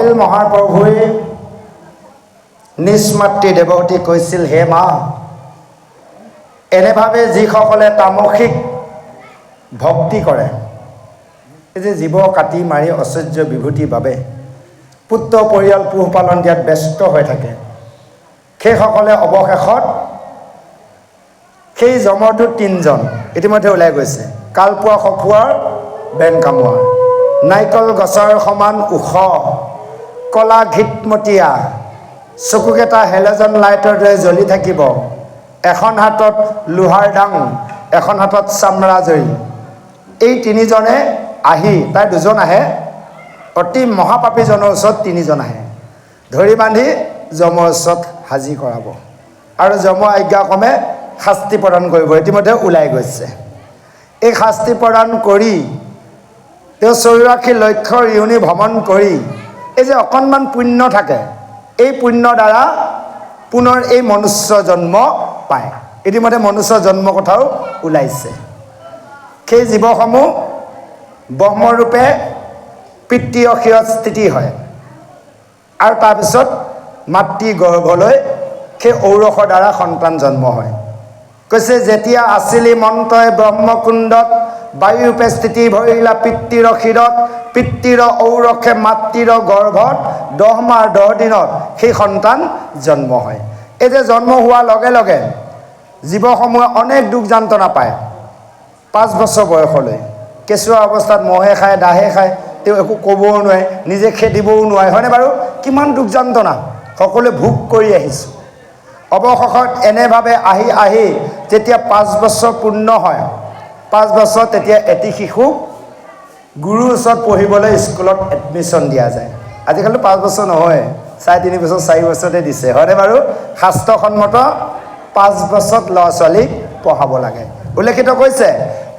কপিল মহাপ্ৰভুৱে নিজ মাতৃ দেৱহতী কৈছিল, হে মা, এনেভাৱে যিসকলে তামসিক ভক্তি কৰে, এই যে জীৱ কাটি মাৰি ঐশ্বৰ্য বিভূতিৰ বাবে পুত্ৰ পৰিয়াল পোহপালন দিয়াত ব্যস্ত হৈ থাকে, সেইসকলে অৱশেষত সেই যমৰটোত তিনিজন ইতিমধ্যে ওলাই গৈছে। কালপোৱা সফুৱাৰ বেন কামোৱা, নাৰিকল গছৰ সমান ওখ, কলা ঘিতমতীয়া, চকুকেইটা হেল'জেন লাইটৰ দৰে জ্বলি থাকিব, এখন হাতত লোহাৰ ডাং, এখন হাতত চামৰা জৰি। এই তিনিজনে আহি, তাই দুজন আহে, অতি মহাপাপীজনৰ ওচৰত তিনিজন আহে, ধৰি বান্ধি যমৰ ওচৰত হাজিৰ কৰাব আৰু যম আজ্ঞাক্ৰমে শাস্তি প্ৰদান কৰিব। ইতিমধ্যে ওলাই গৈছে। এই শাস্তি প্ৰদান কৰি তেওঁ 84 লক্ষ ইউনি ভ্ৰমণ কৰি এই যে অকণমান পুণ্য থাকে, এই পুণ্যৰ দ্বাৰা পুনৰ এই মনুষ্য জন্ম পায়। ইতিমধ্যে মনুষ্য জন্ম কথাও ওলাইছে। সেই জীৱসমূহ ব্ৰহ্মৰূপে পিতৃ অক্ষীয়ত স্থিতি হয় আৰু তাৰপিছত মাতৃ গৰ্ভলৈ সেই ঔৰসৰ দ্বাৰা সন্তান জন্ম হয়। কৈছে, যেতিয়া আছিলি মন্ত্ৰই ব্ৰহ্মকুণ্ডত, বায়ুৰূপে স্থিতি ভৰিলা পিতৃৰ শিৰত, পিতৃৰ ঔৰসে মাতৃৰ গৰ্ভত, 10 মাহ 10 দিনত সেই সন্তান জন্ম হয়। এই যে জন্ম হোৱাৰ লগে লগে জীৱসমূহে অনেক দুখ যন্ত্ৰণা পায়। 5 বছৰ বয়সলৈ কেঁচুৱা অৱস্থাত মহে খায়, দাহে খায়, তেওঁ একো ক'বও নোৱাৰে, নিজে খেদিবও নোৱাৰে, হয়নে বাৰু? কিমান দুখ যন্ত্ৰণা সকলোৱে ভোগ কৰি আহিছোঁ। অৱশেষত এনেভাৱে আহি আহি যেতিয়া 5 বছৰ পূৰ্ণ হয়, 5 বছৰ তেতিয়া এটি শিশুক গুৰুৰ ওচৰত পঢ়িবলৈ স্কুলত এডমিশ্যন দিয়া যায়। আজিকালিতো 5 বছৰ নহয়, 3.5 বছৰ 4 বছৰতে দিছে, হয়নে বাৰু? শাস্ত্ৰসন্মত 5 বছৰত ল'ৰা ছোৱালীক পঢ়াব লাগে। উল্লেখিত কৈছে,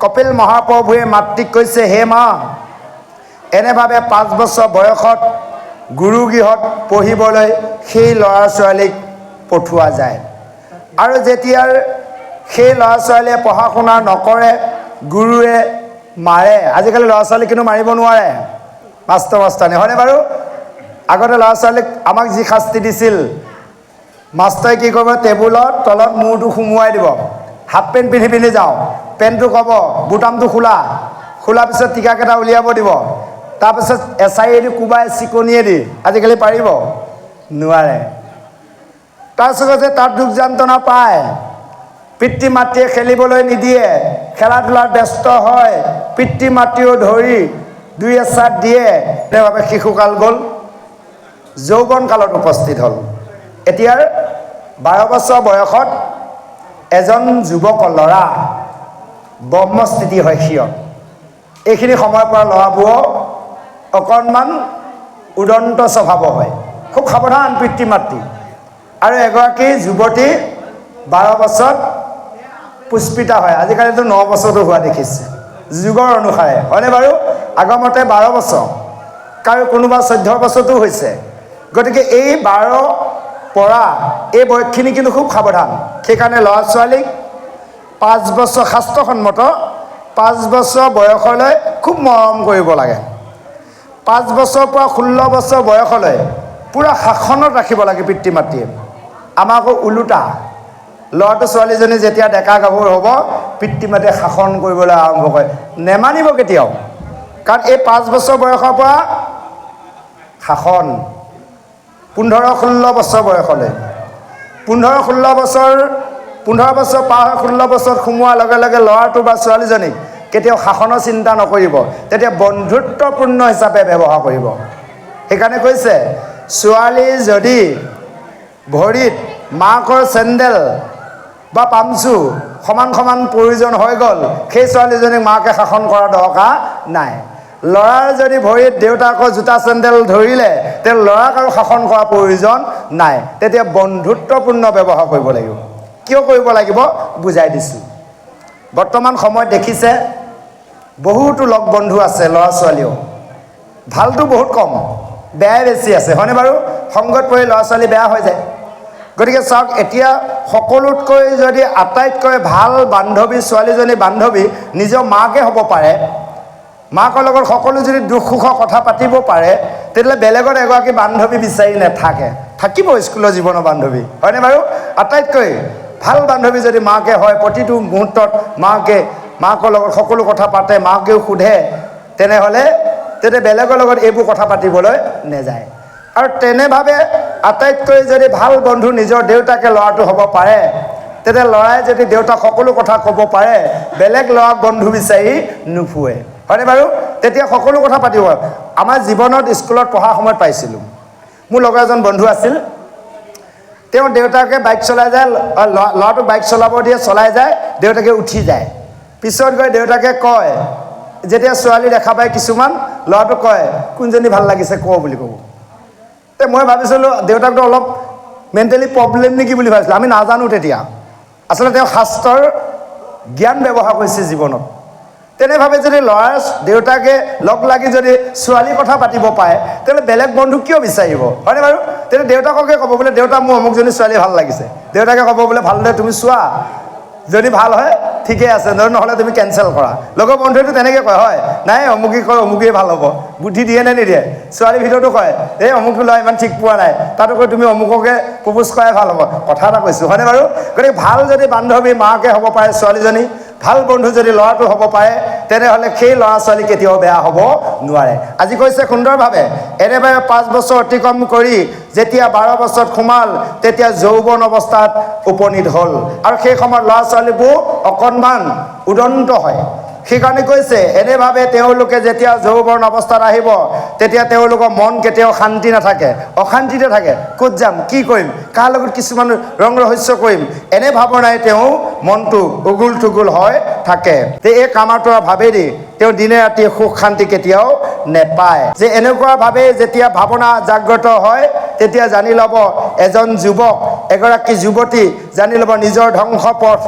কপিল মহাপ্ৰভুৱে মাতৃক কৈছে, হে মা, এনেভাৱে 5 বছৰ বয়সত গুৰুগৃহত পঢ়িবলৈ সেই ল'ৰা ছোৱালীক পঠোৱা যায় আৰু যেতিয়া সেই ল'ৰা ছোৱালীয়ে পঢ়া শুনা নকৰে, গুৰুৱে মাৰে। আজিকালি ল'ৰা ছোৱালীক কিন্তু মাৰিব নোৱাৰে, মাষ্টৰ মাষ্টৰণী, হয়নে বাৰু? আগতে ল'ৰা ছোৱালীক আমাক যি শাস্তি দিছিল, মাষ্টৰে কি কৰিব, টেবুলত তলত মূৰটো সুমুৱাই দিব, হাফ পেণ্ট পিন্ধি পিন্ধি যাওঁ, পেণ্টটো ক'ব বুটামটো খোলা পিছত টিকাকেইটা উলিয়াব দিব, তাৰপিছত এছাইয়েদি কোবাই চিকনিয়ে দি। আজিকালি পাৰিব নোৱাৰে। তাৰপিছত যে তাত দুখ যন্ত্ৰণা পায়, পিতৃ মাতৃয়ে খেলিবলৈ নিদিয়ে, খেলা ধূলাত ব্যস্ত হয়, পিতৃ মাতৃও ধৰি 2 এচাট দিয়ে। সেইবাবে শিশুকাল গ'ল, যৌৱন কালত উপস্থিত হ'ল। এতিয়াৰ 12 বছৰ বয়সত এজন যুৱক ল'ৰা ব্ৰহ্মস্থিতি হয় সিহঁত। এইখিনি সময়ৰ পৰা ল'ৰাবোৰৰ অকণমান উদন্ত স্বভাৱ হয়, খুব সাৱধান পিতৃ মাতৃ। আৰু এগৰাকী যুৱতী 12 বছৰত পুষ্পিতা হয়। আজিকালিতো 9 বছৰতো হোৱা দেখিছে, যুগৰ অনুসাৰে, হয়নে বাৰু? আগমতে 12 বছৰ, কাৰো কোনোবা 14 বছৰতো হৈছে। গতিকে এই 12 পৰা এই বয়সখিনি কিন্তু খুব সাৱধান। সেইকাৰণে ল'ৰা ছোৱালীক 5 বছৰ, শাস্ত্ৰসন্মত 5 বছৰ বয়সলৈ খুব মৰম কৰিব লাগে। 5 বছৰৰ পৰা 16 বছৰ বয়সলৈ পূৰা শাসনত ৰাখিব লাগে পিতৃ মাতৃয়ে। আমাৰ আকৌ ওলোটা, ল'ৰাটো ছোৱালীজনী যেতিয়া ডেকা গাভৰু হ'ব, পিতৃ মাতৃয়ে শাসন কৰিবলৈ আৰম্ভ কৰে, নেমানিব কেতিয়াও। কাৰণ এই 5 বছৰ বয়সৰ পৰা শাসন, 15-16 বছৰ বয়সলৈ, 15-16 বছৰ পাৰ হৈ 16 বছৰত সোমোৱাৰ লগে লগে ল'ৰাটো বা ছোৱালীজনীক কেতিয়াও শাসনৰ চিন্তা নকৰিব, তেতিয়া বন্ধুত্বপূৰ্ণ হিচাপে ব্যৱহাৰ কৰিব। সেইকাৰণে কৈছে, ছোৱালী যদি ভৰিত মাকৰ চেণ্ডেল বা পামচু সমান সমান প্ৰয়োজন হৈ গ'ল, সেই ছোৱালীজনীক মাকে শাসন কৰাৰ দৰকাৰ নাই। ল'ৰাৰ যদি ভৰিত দেউতাকৰ জোতা চেণ্ডেল ধৰিলে, তেওঁ ল'ৰাক আৰু শাসন কৰাৰ প্ৰয়োজন নাই। তেতিয়া বন্ধুত্বপূৰ্ণ ব্যৱহাৰ কৰিব লাগিব। কিয় কৰিব লাগিব বুজাই দিছোঁ। বৰ্তমান সময়ত দেখিছে বহুতো লগ বন্ধু আছে, ল'ৰা ছোৱালীও ভালটো বহুত কম, বেয়াই বেছি আছে, হয়নে বাৰু? সংগত পৰি ল'ৰা ছোৱালী বেয়া হৈ যায়। গতিকে চাওক, এতিয়া সকলোতকৈ যদি আটাইতকৈ ভাল বান্ধৱী, ছোৱালীজনী বান্ধৱী নিজৰ মাকে হ'ব পাৰে, মাকৰ লগত সকলো যদি দুখ সুখৰ কথা পাতিব পাৰে, তেতিয়াহ'লে বেলেগত এগৰাকী বান্ধৱী বিচাৰি নাথাকে, থাকিব স্কুলৰ জীৱনৰ বান্ধৱী, হয়নে বাৰু? আটাইতকৈ ভাল বান্ধৱী যদি মাকে হয়, প্ৰতিটো মুহূৰ্তত মাকৰ লগত সকলো কথা পাতে, মাকেও সোধে, তেনেহ'লে তেতিয়া বেলেগৰ লগত এইবোৰ কথা পাতিবলৈ নেযায়। আৰু তেনেভাৱে আটাইতকৈ যদি ভাল বন্ধু নিজৰ দেউতাকে ল'ৰাটো হ'ব পাৰে, তেতিয়া ল'ৰাই যদি দেউতাক সকলো কথা ক'ব পাৰে, বেলেগ ল'ৰাক বন্ধু বিচাৰি নুফুৰে, হয়নে বাৰু? তেতিয়া সকলো কথা পাতিব। আমাৰ জীৱনত স্কুলত পঢ়াৰ সময়ত পাইছিলোঁ, মোৰ লগৰ এজন বন্ধু আছিল, তেওঁ দেউতাকে বাইক চলাই যায়, ল'ৰাটোক বাইক চলাব দিয়ে, চলাই যায়, দেউতাকে উঠি যায়। পিছত গৈ দেউতাকে কয়, যেতিয়া ছোৱালী দেখা পায় কিছুমান, ল'ৰাটোক কয় কোনজনী ভাল লাগিছে কওঁ বুলি ক'ব। তে মই ভাবিছিলোঁ দেউতাকটো অলপ মেণ্টেলি প্ৰব্লেম নেকি বুলি ভাবিছিলোঁ, আমি নাজানো তেতিয়া। আচলতে তেওঁ শাস্ত্ৰৰ জ্ঞান ব্যৱহাৰ কৰিছে জীৱনত। তেনেভাৱে যদি ল'ৰাৰ দেউতাকে লগ লাগি যদি ছোৱালীৰ কথা পাতিব পাৰে, তেতিয়াহ'লে বেলেগ বন্ধু কিয় বিচাৰিব, হয়নে বাৰু? তেতিয়া দেউতাককে ক'ব বোলে দেউতা মোৰ অমুকজনী ছোৱালী ভাল লাগিছে, দেউতাকে ক'ব বোলে ভালদৰে তুমি চোৱা, যদি ভাল হয় ঠিকে আছে, নহ'লে তুমি কেঞ্চেল কৰা। লগৰ বন্ধুৱেতো তেনেকৈ কয়, হয় নাই অমুকী কয় অমুকেই ভাল হ'ব, বুদ্ধি দিয়ে নে নিদিয়ে? ছোৱালীৰ ভিতৰতো কয় এই অমুকটো ল'ৰা ইমান ঠিক পোৱা নাই, তাতো কৈ তুমি অমুককে প্ৰপ'জ কৰাই ভাল হ'ব, কথা এটা কৈছোঁ, হয়নে বাৰু? গতিকে ভাল যদি বান্ধৱী মাকে হ'ব পাৰে ছোৱালীজনী, ভাল বন্ধু যদি ল'ৰাটো হ'ব পাৰে, তেনেহ'লে সেই ল'ৰা ছোৱালী কেতিয়াও বেয়া হ'ব নোৱাৰে। আজি কৈছে সুন্দৰভাৱে, এনেভাৱে 5 বছৰ অতিক্ৰম কৰি যেতিয়া 12 বছৰত সোমাল, তেতিয়া যৌৱন অৱস্থাত উপনীত হ'ল। আৰু সেই সময়ত ল'ৰা ছোৱালীবোৰ অকণমান উদন্ত হয়। সেইকাৰণে কৈছে এনেভাৱে তেওঁলোকে যেতিয়া যৌৱন অৱস্থাত আহিব, তেতিয়া তেওঁলোকৰ মন কেতিয়াও শান্তি নাথাকে, অশান্তিতে থাকে। ক'ত যাম, কি কৰিম, কাৰ লগত কিছুমান ৰং ৰহস্য কৰিম, এনে ভাৱনাই তেওঁ মনটো উগুল থুগুল হয় থাকে। তে এই কামাৰটোৰ ভাৱেদি তেওঁ দিনে ৰাতি সুখ শান্তি কেতিয়াও নেপায়। যে এনেকুৱাভাৱে যেতিয়া ভাৱনা জাগ্ৰত হয়, তেতিয়া জানি ল'ব এজন যুৱক, এগৰাকী যুৱতী জানি ল'ব নিজৰ ধ্বংস পথ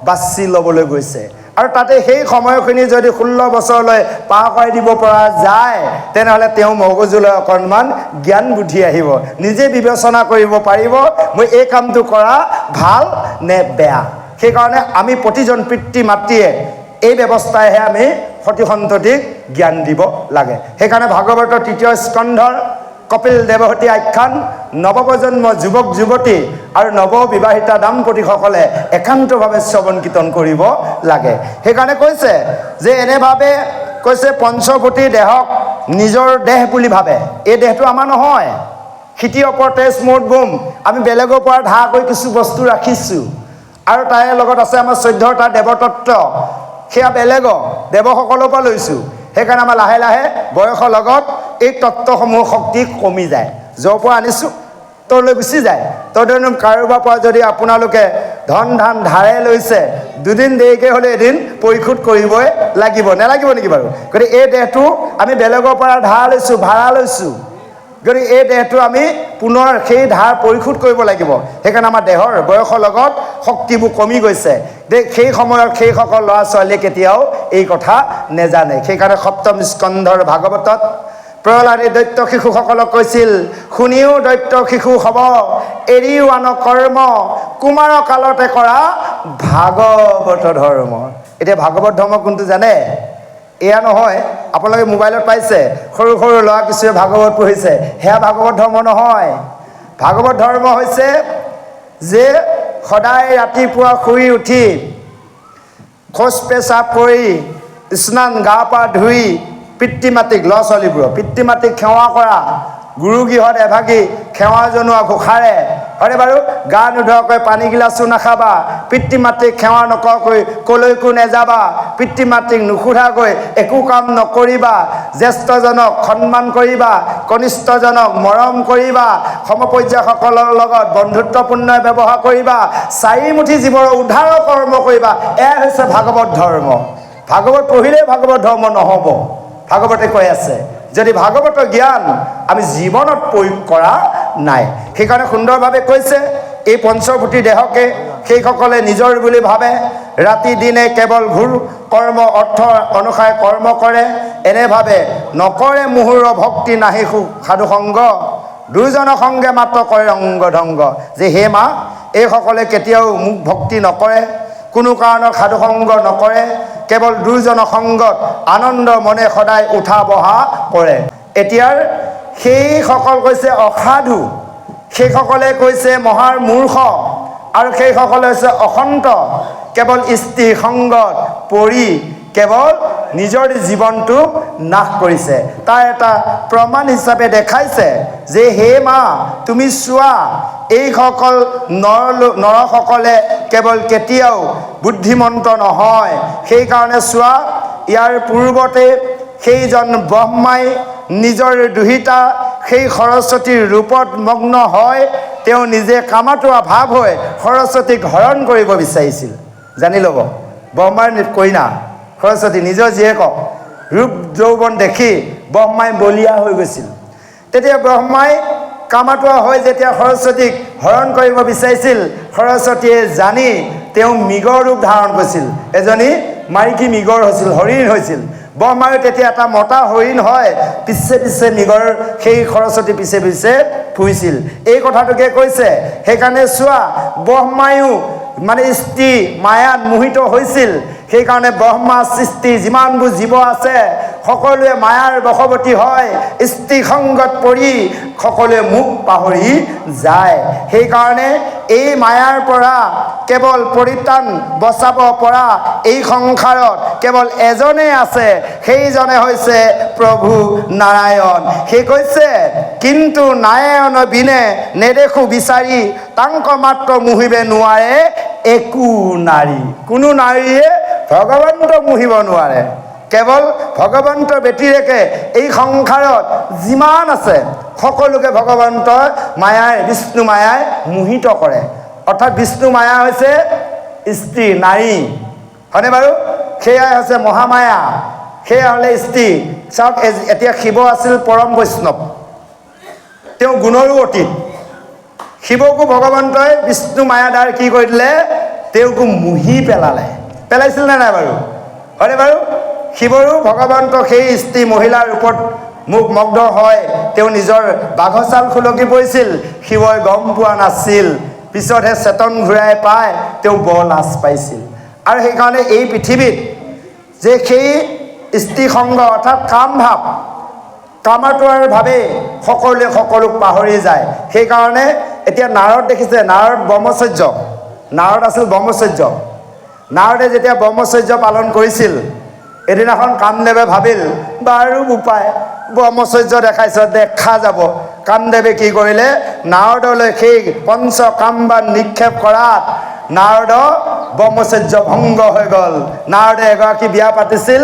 বাছি ল'বলৈ গৈছে। আৰু তাতে সেই সময়খিনি যদি 16 বছৰলৈ পাৰ কৰাই দিব পৰা যায়, তেনেহ'লে তেওঁ মগজুলৈ অকণমান জ্ঞান বুদ্ধি আহিব, নিজে বিবেচনা কৰিব পাৰিব মই এই কামটো কৰা ভাল নে বেয়া। সেইকাৰণে আমি প্ৰতিজন পিতৃ মাতৃয়ে এই ব্যৱস্থাইহে আমি সতি সন্ততিক জ্ঞান দিব লাগে। সেইকাৰণে ভাগৱতৰ 3য় স্কন্ধৰ কপিল দেৱহতী আখ্যান নৱপ্ৰজন্ম যুৱক যুৱতী আৰু নৱবিবাহিতা দাম্পতীসকলে একান্তভাৱে শ্ৰৱণ কীৰ্তন কৰিব লাগে। সেইকাৰণে কৈছে যে এনেভাৱে কৈছে পঞ্চভূতি দেহক নিজৰ দেহ বুলি ভাবে। এই দেহটো আমাৰ নহয়, সিটি অপৰ তেজ মূৰ বোম, আমি বেলেগৰ পৰা ধাৰ কৰি কিছু বস্তু ৰাখিছোঁ। আৰু তাৰে লগত আছে আমাৰ 14টা দেৱতত্ত্ব, সেয়া বেলেগৰ দেৱসকলৰ পৰা লৈছোঁ। সেইকাৰণে আমাৰ লাহে লাহে বয়সৰ লগত এই তত্ত্বসমূহ শক্তি কমি যায়। য'ৰ পৰা আনিছোঁ তলৈ গুচি যায়। তদনুৰূপ কাৰোবাৰ পৰা যদি আপোনালোকে ধন ধান ধাৰে লৈছে, দুদিন দেৰিকৈ হ'লে এদিন পৰিশোধ কৰিবই লাগিব, নেলাগিব নেকি বাৰু? গতিকে এই দেহটো আমি বেলেগৰ পৰা ধাৰ লৈছোঁ, ভাড়া লৈছোঁ, গতিকে এই দেহটো আমি পুনৰ সেই ধাৰ পৰিশোধ কৰিব লাগিব। সেইকাৰণে আমাৰ দেহৰ বয়সৰ লগত শক্তিবোৰ কমি গৈছে। সেই সময়ত সেইসকল ল'ৰা ছোৱালীয়ে কেতিয়াও এই কথা নেজানে। সেইকাৰণে 7ম স্কন্ধৰ ভাগৱতত প্ৰহ্লাদে দৈত্য শিশুসকলক কৈছিল, শুনিও দৈত্য শিশু হ'ব, এৰিও আন কৰ্ম, কুমাৰ কালতে কৰা ভাগৱত ধৰ্ম। এতিয়া ভাগৱত ধৰ্ম কোনটো জানে? এয়া নহয়, আপোনালোকে মোবাইলত পাইছে সৰু সৰু ল'ৰা কিছুৱে ভাগৱত পঢ়িছে, সেয়া ভাগৱত ধৰ্ম নহয়। ভাগৱত ধৰ্ম হৈছে যে সদায় ৰাতিপুৱা শুই উঠি শৌচ পেচাব কৰি স্নান গা পা ধুই পিতৃ মাতৃক, ল'ৰা ছোৱালীবোৰক পিতৃ মাতৃক সেৱা কৰা, গুৰু গৃহত এভাগি সেৱা জনোৱা ঘোষাৰে, হয়নে বাৰু? গা নোধোৱাকৈ পানী গিলাচো নাখাবা, পিতৃ মাতৃক সেৱা নকৰাকৈ কলৈকো নেযাবা, পিতৃ মাতৃক নুসুধাকৈ একো কাম নকৰিবা, জ্যেষ্ঠজনক সন্মান কৰিবা, কনিষ্ঠজনক মৰম কৰিবা, সমপৰ্যায়সকলৰ লগত বন্ধুত্বপূৰ্ণ ব্যৱহাৰ কৰিবা, 4 মুঠি জীৱৰ উদ্ধাৰৰ কৰ্ম কৰিবা। এয়া হৈছে ভাগৱত ধৰ্ম। ভাগৱত পঢ়িলেই ভাগৱত ধৰ্ম নহ'ব। ভাগৱতে কৈ আছে যদি ভাগৱতৰ জ্ঞান আমি জীৱনত প্ৰয়োগ কৰা নাই। সেইকাৰণে সুন্দৰভাৱে কৈছে এই পঞ্চভূতি দেহকে সেইসকলে নিজৰ বুলি ভাবে, ৰাতি দিনে কেৱল ঘূৰ কৰ্ম অৰ্থ অনুসাৰে কৰ্ম কৰে, এনে ভাবে নকৰে মুহুৰ ভক্তি নাহি সাধু সংগ, দুজনৰ সংগে মাত্ৰ কৰে অংগ ধংগ। যে হে মা, এইসকলে কেতিয়াও মোক ভক্তি নকৰে, কোনো কাৰণত সাধু সংগ নকৰে, কেৱল দুজনৰ সংগত আনন্দ মনে সদায় উঠা বহা কৰে। এতিয়াৰ সেইসকল কৈছে অসাধু, সেইসকলে কৈছে মহাৰ মূৰ্খ, আৰু সেইসকলে হৈছে অসন্ত, কেৱল স্ত্ৰী সংগত পৰি কেৱল নিজৰ জীৱনটোক নাশ কৰিছে। তাৰ এটা প্ৰমাণ হিচাপে দেখাইছে যে হে মা তুমি চোৱা, এইসকল নৰসকলে কেৱল কেতিয়াও বুদ্ধিমন্ত নহয়। সেইকাৰণে চোৱা, ইয়াৰ পূৰ্বতে সেইজন ব্ৰহ্মাই নিজৰ দুহিতা সেই সৰস্বতীৰ ৰূপত মগ্ন হয় তেওঁ নিজে কামাতুৱা ভাৱ হৈ সৰস্বতীক হৰণ কৰিব বিচাৰিছিল। জানি ল'ব, ব্ৰহ্মাৰ কইনা সৰস্বতী নিজৰ জীয়েকক ৰূপ যৌৱন দেখি ব্ৰহ্মাই বলিয়া হৈ গৈছিল। তেতিয়া ব্ৰহ্মাই কামাতুৱা হৈ যেতিয়া সৰস্বতীক হৰণ কৰিব বিচাৰিছিল, সৰস্বতীয়ে জানি তেওঁ মৃগৰ ৰূপ ধাৰণ কৰিছিল, এজনী মাইকী মৃগৰ হৈছিল, হৰিণ হৈছিল। ব্ৰহ্মায়ো তেতিয়া এটা মতা হৰিণ হয় পিছে পিছে মৃগৰ সেই সৰস্বতী পিছে পিছে ফুৰিছিল। এই কথাটোকে কৈছে। সেইকাৰণে চোৱা, ব্ৰহ্মায়ো মানে স্ত্ৰী মায়াত মোহিত হৈছিল। সেইকাৰণে ব্ৰহ্মা সৃষ্টি যিমানবোৰ জীৱ আছে সকলোৱে মায়াৰ বশৱৰ্তী হয়, স্ত্ৰী সংগত পৰি সকলোৱে মোক পাহৰি যায়। সেইকাৰণে এই মায়াৰ পৰা কেৱল পৰিত্ৰাণ বচাব পৰা এই সংসাৰত কেৱল এজনেই আছে, সেইজনে হৈছে প্ৰভু নাৰায়ণ। সেই কৈছে কিন্তু নাৰায়ণ বিনে নেদেখো বিচাৰি, তাংক মাত্ৰ মোহিবে নোৱাৰে একো নাৰী। কোনো নাৰীয়ে ভগৱন্তক মোহিব নোৱাৰে। কেৱল ভগৱন্তৰ ব্যতিৰেকে এই সংসাৰত যিমান আছে সকলোকে ভগৱন্তৰ মায়াই, বিষ্ণু মায়াই মোহিত কৰে। অৰ্থাৎ বিষ্ণু মায়া হৈছে স্ত্ৰী, নাৰী, হয়নে বাৰু? সেয়াই হৈছে মহামায়া, সেয়া হ'লে স্ত্ৰী। চাওক, এতিয়া শিৱ আছিল পৰম বৈষ্ণৱ, তেওঁ গুণৰো অতীত। শিৱকো ভগৱন্তই বিষ্ণু মায়া দ্বাৰা কি কৰি দিলে? তেওঁকো মুহি পেলাইছিল নে নাই বাৰু? হয়নে বাৰু? শিৱৰো ভগৱন্ত সেই স্ত্ৰী মহিলাৰ ৰূপত মুখ মগ্ন হয় তেওঁ নিজৰ বাঘছাল খুলকি পৰিছিল। শিৱই গম পোৱা নাছিল, পিছতহে চেতন ঘূৰাই পাই তেওঁ বৰ লাজ পাইছিল। আৰু সেইকাৰণে এই পৃথিৱীত যে সেই স্ত্ৰী সংগ অৰ্থাৎ কাম ভাৱ, কামাতুৱাৰ ভাৱে সকলোৱে সকলোক পাহৰি যায়। সেইকাৰণে এতিয়া নাৰদ দেখিছে, নাৰদ ব্ৰহ্মচৰ্য, নাৰদ আছিল ব্ৰহ্মচৰ্য। নাৰদে যেতিয়া ব্ৰহ্মচৰ্য পালন কৰিছিল, এদিনাখন কামদেৱে ভাবিল বাৰু বোপাই ব্ৰহ্মচৰ্য দেখা যাব। কামদেৱে কি কৰিলে? নাৰদলৈ সেই পঞ্চ কামবান নিক্ষেপ কৰাত নাৰদ ব্ৰহ্মচৰ্য ভংগ হৈ গ'ল। নাৰদে এগৰাকী বিয়া পাতিছিল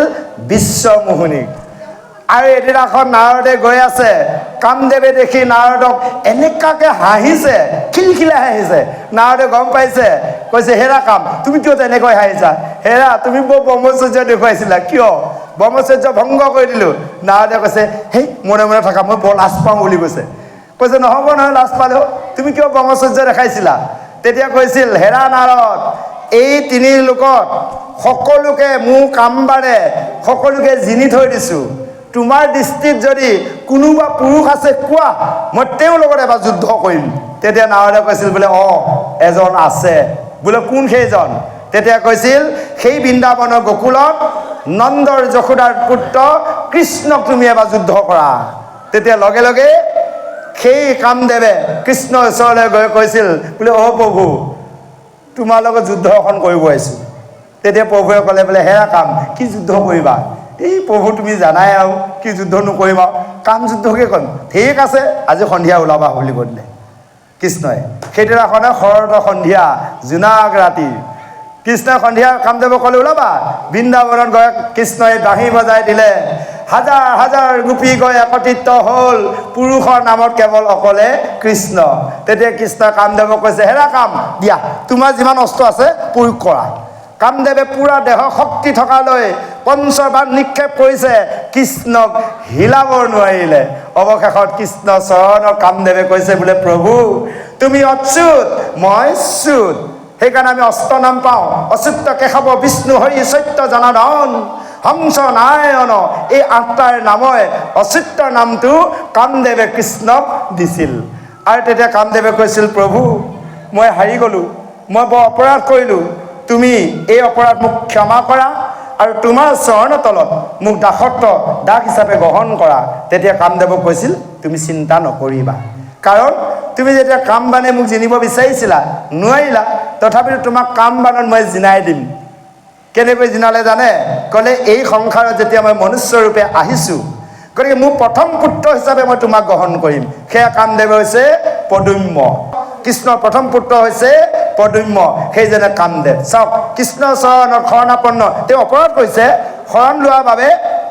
বিশ্বমোহিনীক। আৰু এদিনাখন নাৰদে গৈ আছে, কামদেৱে দেখি নাৰদক এনেকুৱাকে হাঁহিছে, খিলখিলাই হাঁহিছে। নাৰদে গম পাইছে, কৈছে হেৰা কাম, তুমি কিয় তেনেকৈ হাঁহিছা? হেৰা, তুমি বৰ ব্ৰহ্মচৰ্য দেখুৱাইছিলা, কিয়? ব্ৰহ্মচৰ্য ভংগ কৰি দিলোঁ। নাৰদে কৈছে হেই মনে মনে থাকা, মই বৰ লাজ পাওঁ বুলি কৈছে নহ'ব নহয়, লাজ পালেও তুমি কিয় ব্ৰহ্মচৰ্য দেখাইছিলা? তেতিয়া কৈছিল হেৰা নাৰদ, এই তিনি লোকত সকলোকে মোৰ কামবাৰে সকলোকে জিনি থৈ দিছোঁ। তোমাৰ দৃষ্টিত যদি কোনোবা পুৰুষ আছে কোৱা, মই তেওঁৰ লগত এবাৰ যুদ্ধ কৰিম। তেতিয়া নাৰদে কৈছিল বোলে এজন আছে। বোলে কোন সেইজন? তেতিয়া কৈছিল সেই বৃন্দাবনৰ গকুলত নন্দৰ যশোদাৰ পুত্ৰ কৃষ্ণক তুমি এবাৰ যুদ্ধ কৰা। তেতিয়া লগে লগে সেই কামদেৱে কৃষ্ণৰ ওচৰলৈ গৈ কৈছিল বোলে প্ৰভু, তোমাৰ লগত যুদ্ধ এখন কৰিব আহিছোঁ। তেতিয়া প্ৰভুৱে ক'লে বোলে হেৰা কাম, কি যুদ্ধ কৰিবা? এই প্ৰভু তুমি জানাই আৰু কি যুদ্ধ নকৰিম আৰু, কাম যুদ্ধকে কৰিম। ঠিক আছে, আজি সন্ধিয়া ওলাবা বুলি কৈ দিলে কৃষ্ণই। সেইদিনাখনে শৰৎ সন্ধিয়া, জোনাক ৰাতি, কৃষ্ণই সন্ধিয়া কামদেৱক ক'লে ওলাবা। বৃন্দাবনত গৈ কৃষ্ণই বাঁহী বজাই দিলে। হাজাৰ হাজাৰ গোপী গৈ একত্ৰিত হ'ল, পুৰুষৰ নামত কেৱল অকলে কৃষ্ণ। তেতিয়া কৃষ্ণই কামদেৱক কৈছে হেৰা কাম, দিয়া তোমাৰ যিমান অস্ত্ৰ আছে প্ৰয়োগ কৰা। কামদেৱে পুৰা দেহ শক্তি থকালৈ পঞ্চবাণ নিক্ষেপ কৰিছে, কৃষ্ণক হিলাব নোৱাৰিলে। অৱশেষত কৃষ্ণ চৰণত কামদেৱে কৈছে বোলে প্ৰভু তুমি অচ্যুত, মই চ্যুত। সেইকাৰণে আমি অস্ত্ৰ নাম পাওঁ, অচ্যুত কেশৱ বিষ্ণু হৰি সত্য জনাৰ্দন হংস নাৰায়ণ। এই আঠটাৰ নামই অচ্যুতৰ নামটো কামদেৱে কৃষ্ণক দিছিল। আৰু তেতিয়া কামদেৱে কৈছিল প্ৰভু মই হাৰি গ'লোঁ, মই বৰ অপৰাধ কৰিলোঁ, তুমি এই অপৰাধ মোক ক্ষমা কৰা। আৰু তোমাৰ চৰণ তলত মোক দাস হিচাপে গ্ৰহণ কৰা। তেতিয়া কামদেৱক কৈছিল তুমি চিন্তা নকৰিবা, কাৰণ তুমি যেতিয়া কামবানে মোক জিনিব বিচাৰিছিলা নোৱাৰিলা, তথাপিতো তোমাক কামবানত মই জিনাই দিম। কেনেকৈ জিনালে জানে? ক'লে এই সংসাৰত যেতিয়া মই মনুষ্যৰূপে আহিছোঁ, গতিকে মোৰ প্ৰথম পুত্ৰ হিচাপে মই তোমাক গ্ৰহণ কৰিম। সেয়া কামদেৱ হৈছে পদুম্য। কৃষ্ণৰ প্ৰথম পুত্ৰ হৈছে পদুম্য, সেইজনে কামদেৱ। চাওক, কৃষ্ণৰ চৰণত শৰণাপন্ন তেওঁ অপৰাধ কৰিছে, শৰণ লোৱাৰ বাবে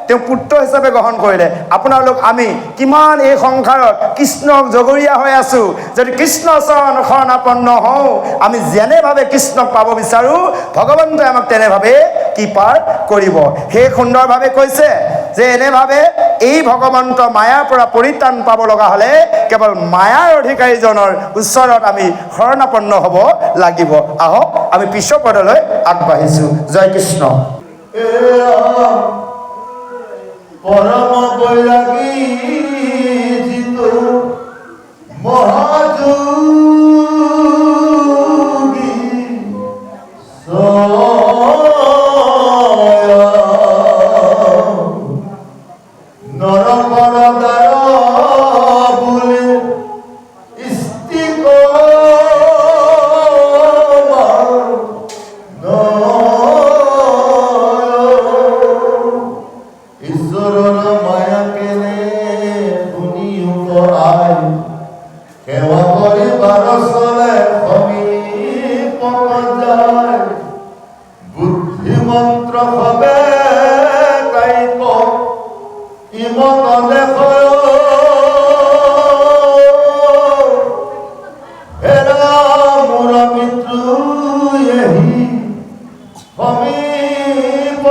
তেওঁ পুত্ৰ হিচাপে গ্ৰহণ কৰিলে। আপোনালোক আমি কিমান এই সংসাৰত কৃষ্ণক জগৰীয়া হৈ আছোঁ, যদি কৃষ্ণৰ চৰণ শৰণাপন্ন হওঁ, আমি যেনেভাৱে কৃষ্ণক পাব বিচাৰোঁ ভগৱন্তই আমাক তেনেভাৱে কৃপাৰ কৰিব। সেই সুন্দৰভাৱে কৈছে যে এনেভাৱে এই ভগৱন্ত মায়াৰ পৰা পৰিত্ৰাণ পাব লগা হ'লে কেৱল মায়াৰ অধিকাৰীজনৰ ওচৰত আমি শৰণাপন্ন হ'ব লাগিব। আহক আমি পিছৰ পদলৈ আগবাঢ়িছোঁ। জয় কৃষ্ণ। পরম বৈরাগী জিত মহাযোগী নরকরদার বলে ইস্তিক ঈশ্বরের মায়া কেনে শুনিও আয় কেবা করিবার চলে সমীপত যায় বুদ্ধিমন্ত্র হবে কাইক ইমত দেখ হেরা মোর মিত্র এহি সমীপ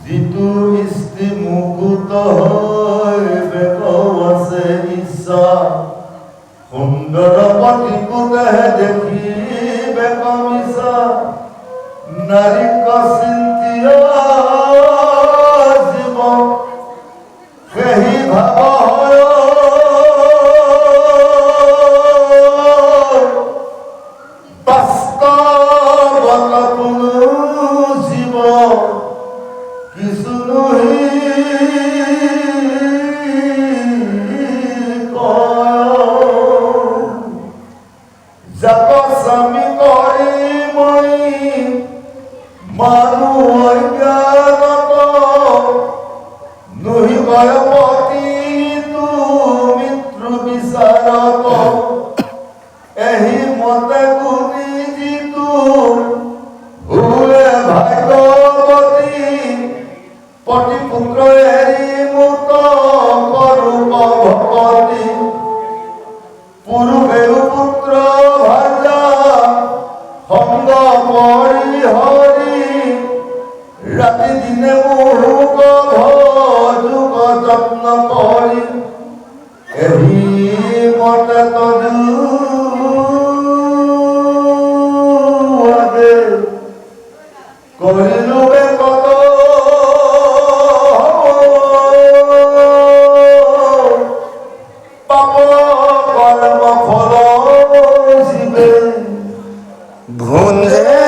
যিটো ইস্তি মুকুত হৈ বেকৱাছে ইচ্ছা সুন্দৰ পতিকুতেহে দেখি বেকমিছা নাৰীক চিন্তিয়া জীৱন সেহি ভাব হয় বাস্তৱত কোনো জীৱ কিছু নহি জাপ স্বামী কৰি মই মানুহ অজ্ঞানত নহি গয়পতি তু মিত্ৰ বিচাৰত এহি মতে গুণি যিটো ভুলে ভাগ্যৱতী পতি পুত্ৰ এৰি মুত কৰূপ ভকতি পুৰুষেও পুত্ৰ ভাজা সংগ পৰি হৰি ৰাতি দিনে মুহুক ভোগ যত্ন কৰি এহি মতে তজু আগে কৰিলো কত পাপ কৰ্ম ফল জীৱে ভুঞ্জে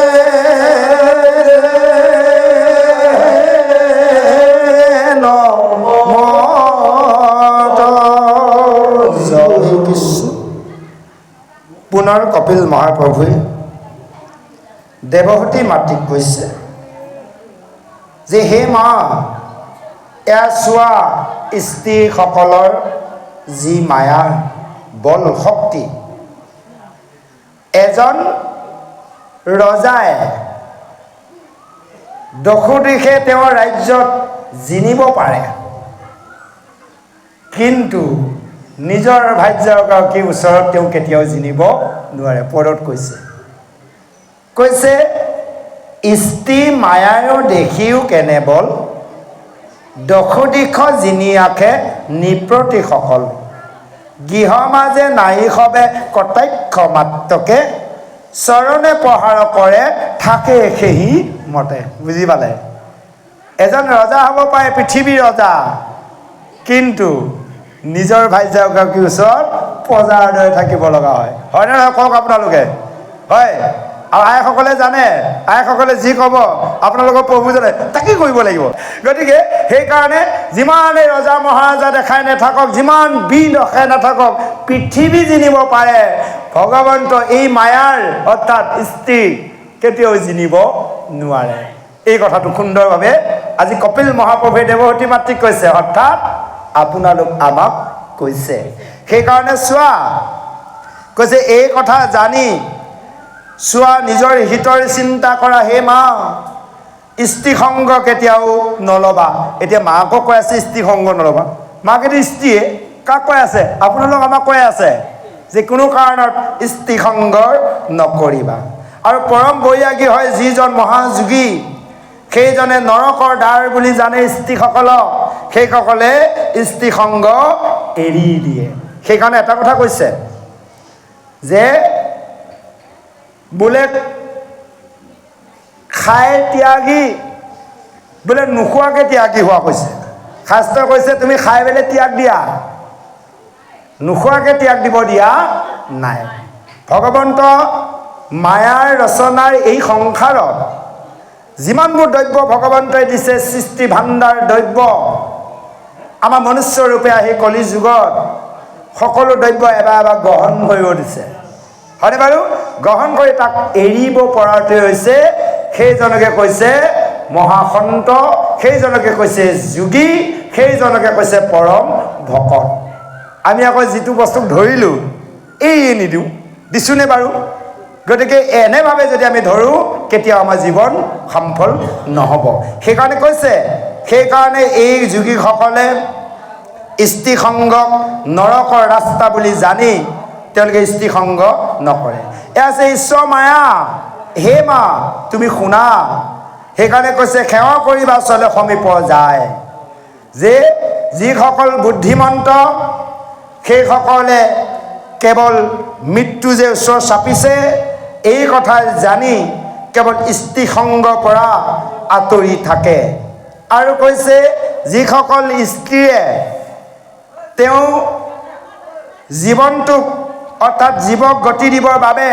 জয় কৃষ্ণ। পুনৰ কপিল মহাপ্ৰভুৱে দেৱহতী মাতৃক কৈছে যে হে মা, এয়া চোৱা স্ত্ৰীসকলৰ যি মায়াৰ বল শক্তি। এজন ৰজাই দশোদিশে তেওঁৰ ৰাজ্যত জিনিব পাৰে, কিন্তু নিজৰ ভাৰ্যাগৰাকীৰ ওচৰত তেওঁ কেতিয়াও জিনিব নোৱাৰে। পদত কৈছে স্ত্ৰী মায়ায়ো দেখিও কেনে বল, দশোদিশ জিনি আখে নিপ্ৰতিসকল, গৃহ মাজে নাৰী সবে কটাক্ষ মাত্ৰকে, চৰণে প্ৰহাৰ কৰে থাকে সেহি মতে। বুজি পালে? এজন ৰজা হ'ব পাৰে, পৃথিৱীৰ ৰজা, কিন্তু নিজৰ ভাৰ্যাগৰাকীৰ ওচৰত প্ৰজাৰ দৰে থাকিব লগা হয় হয়নে নহয় কওক আপোনালোকে হয় আৰু আইসকলে জানে আইসকলে যি ক'ব আপোনালোকৰ প্ৰভু জানে তাকে কৰিব লাগিব গতিকে সেইকাৰণে যিমানেই ৰজা মহাৰাজা দেখাই নাথাকক যিমান বীৰ দেখাই নাথাকক পৃথিৱী জিনিব পাৰে ভগৱন্ত এই মায়াৰ অৰ্থাৎ স্ত্ৰী কেতিয়াও জিনিব নোৱাৰে এই কথাটো সুন্দৰভাৱে আজি কপিল মহাপ্ৰভুৱে দেৱহতী মাতৃক কৈছে অৰ্থাৎ আপোনালোক আমাক কৈছে সেইকাৰণে চোৱা কৈছে এই কথা জানি চোৱা নিজৰ হিতৰ চিন্তা কৰা হে মা স্ত্ৰী সংগ কেতিয়াও নল'বা এতিয়া মাকক কৈ আছে স্ত্ৰী সংগ নল'বা মাকেতো স্ত্ৰীয়ে কাক কৈ আছে আপোনালোক আমাক কৈ আছে যে কোনো কাৰণত স্ত্ৰী সংগ নকৰিবা আৰু পৰম বৈৰাগী হয় যিজন মহাযোগী সেইজনে নৰকৰ দ্বাৰ বুলি জানে স্ত্ৰীসকলক সেইসকলে স্ত্ৰী সংগ এৰি দিয়ে সেইকাৰণে এটা কথা কৈছে যে বোলে খাই ত্যাগী বোলে নোখোৱাকৈ ত্যাগী হোৱা কৈছে শাস্ত্ৰই কৈছে তুমি খাই পেলাই ত্যাগ দিয়া নোখোৱাকৈ ত্যাগ দিব দিয়া নাই ভগৱন্ত মায়াৰ ৰচনাৰ এই সংসাৰত যিমানবোৰ দ্ৰব্য ভগৱন্তই দিছে সৃষ্টি ভাণ্ডাৰ দ্ৰব্য আমাৰ মনুষ্য ৰূপে আহি কলি যুগত সকলো দ্ৰব্য এবাৰ এবাৰ গ্ৰহণ কৰিব দিছে হয়নে বাৰু গ্ৰহণ কৰি তাক এৰিব পৰাটোৱে হৈছে সেইজনকে কৈছে মহাসন্ত সেইজনকে কৈছে যোগী সেইজনকে কৈছে পৰম ভকত আমি আকৌ যিটো বস্তুক ধৰিলোঁ এই নিদিওঁ দিছোঁনে বাৰু গতিকে এনেভাৱে যদি আমি ধৰোঁ কেতিয়াও আমাৰ জীৱন সফল নহ'ব সেইকাৰণে কৈছে সেইকাৰণে এই যোগীসকলে স্ত্ৰী সংগক নৰকৰ ৰাস্তা বুলি জানি তেওঁলোকে স্ত্ৰী সংগ নকৰে এয়া আছে ঈশ্বৰ মায়া হে মা তুমি শুনা সেইকাৰণে কৈছে সেৱা কৰিবা চলে সমীপ যায় যে যিসকল বুদ্ধিমন্ত সেইসকলে কেৱল মৃত্যু যে ওচৰ চাপিছে এই কথা জানি কেৱল স্ত্ৰী সংগৰ পৰা আঁতৰি থাকে আৰু কৈছে যিসকল স্ত্ৰীয়ে তেওঁ জীৱনটোক অৰ্থাৎ জীৱক গতি দিবৰ বাবে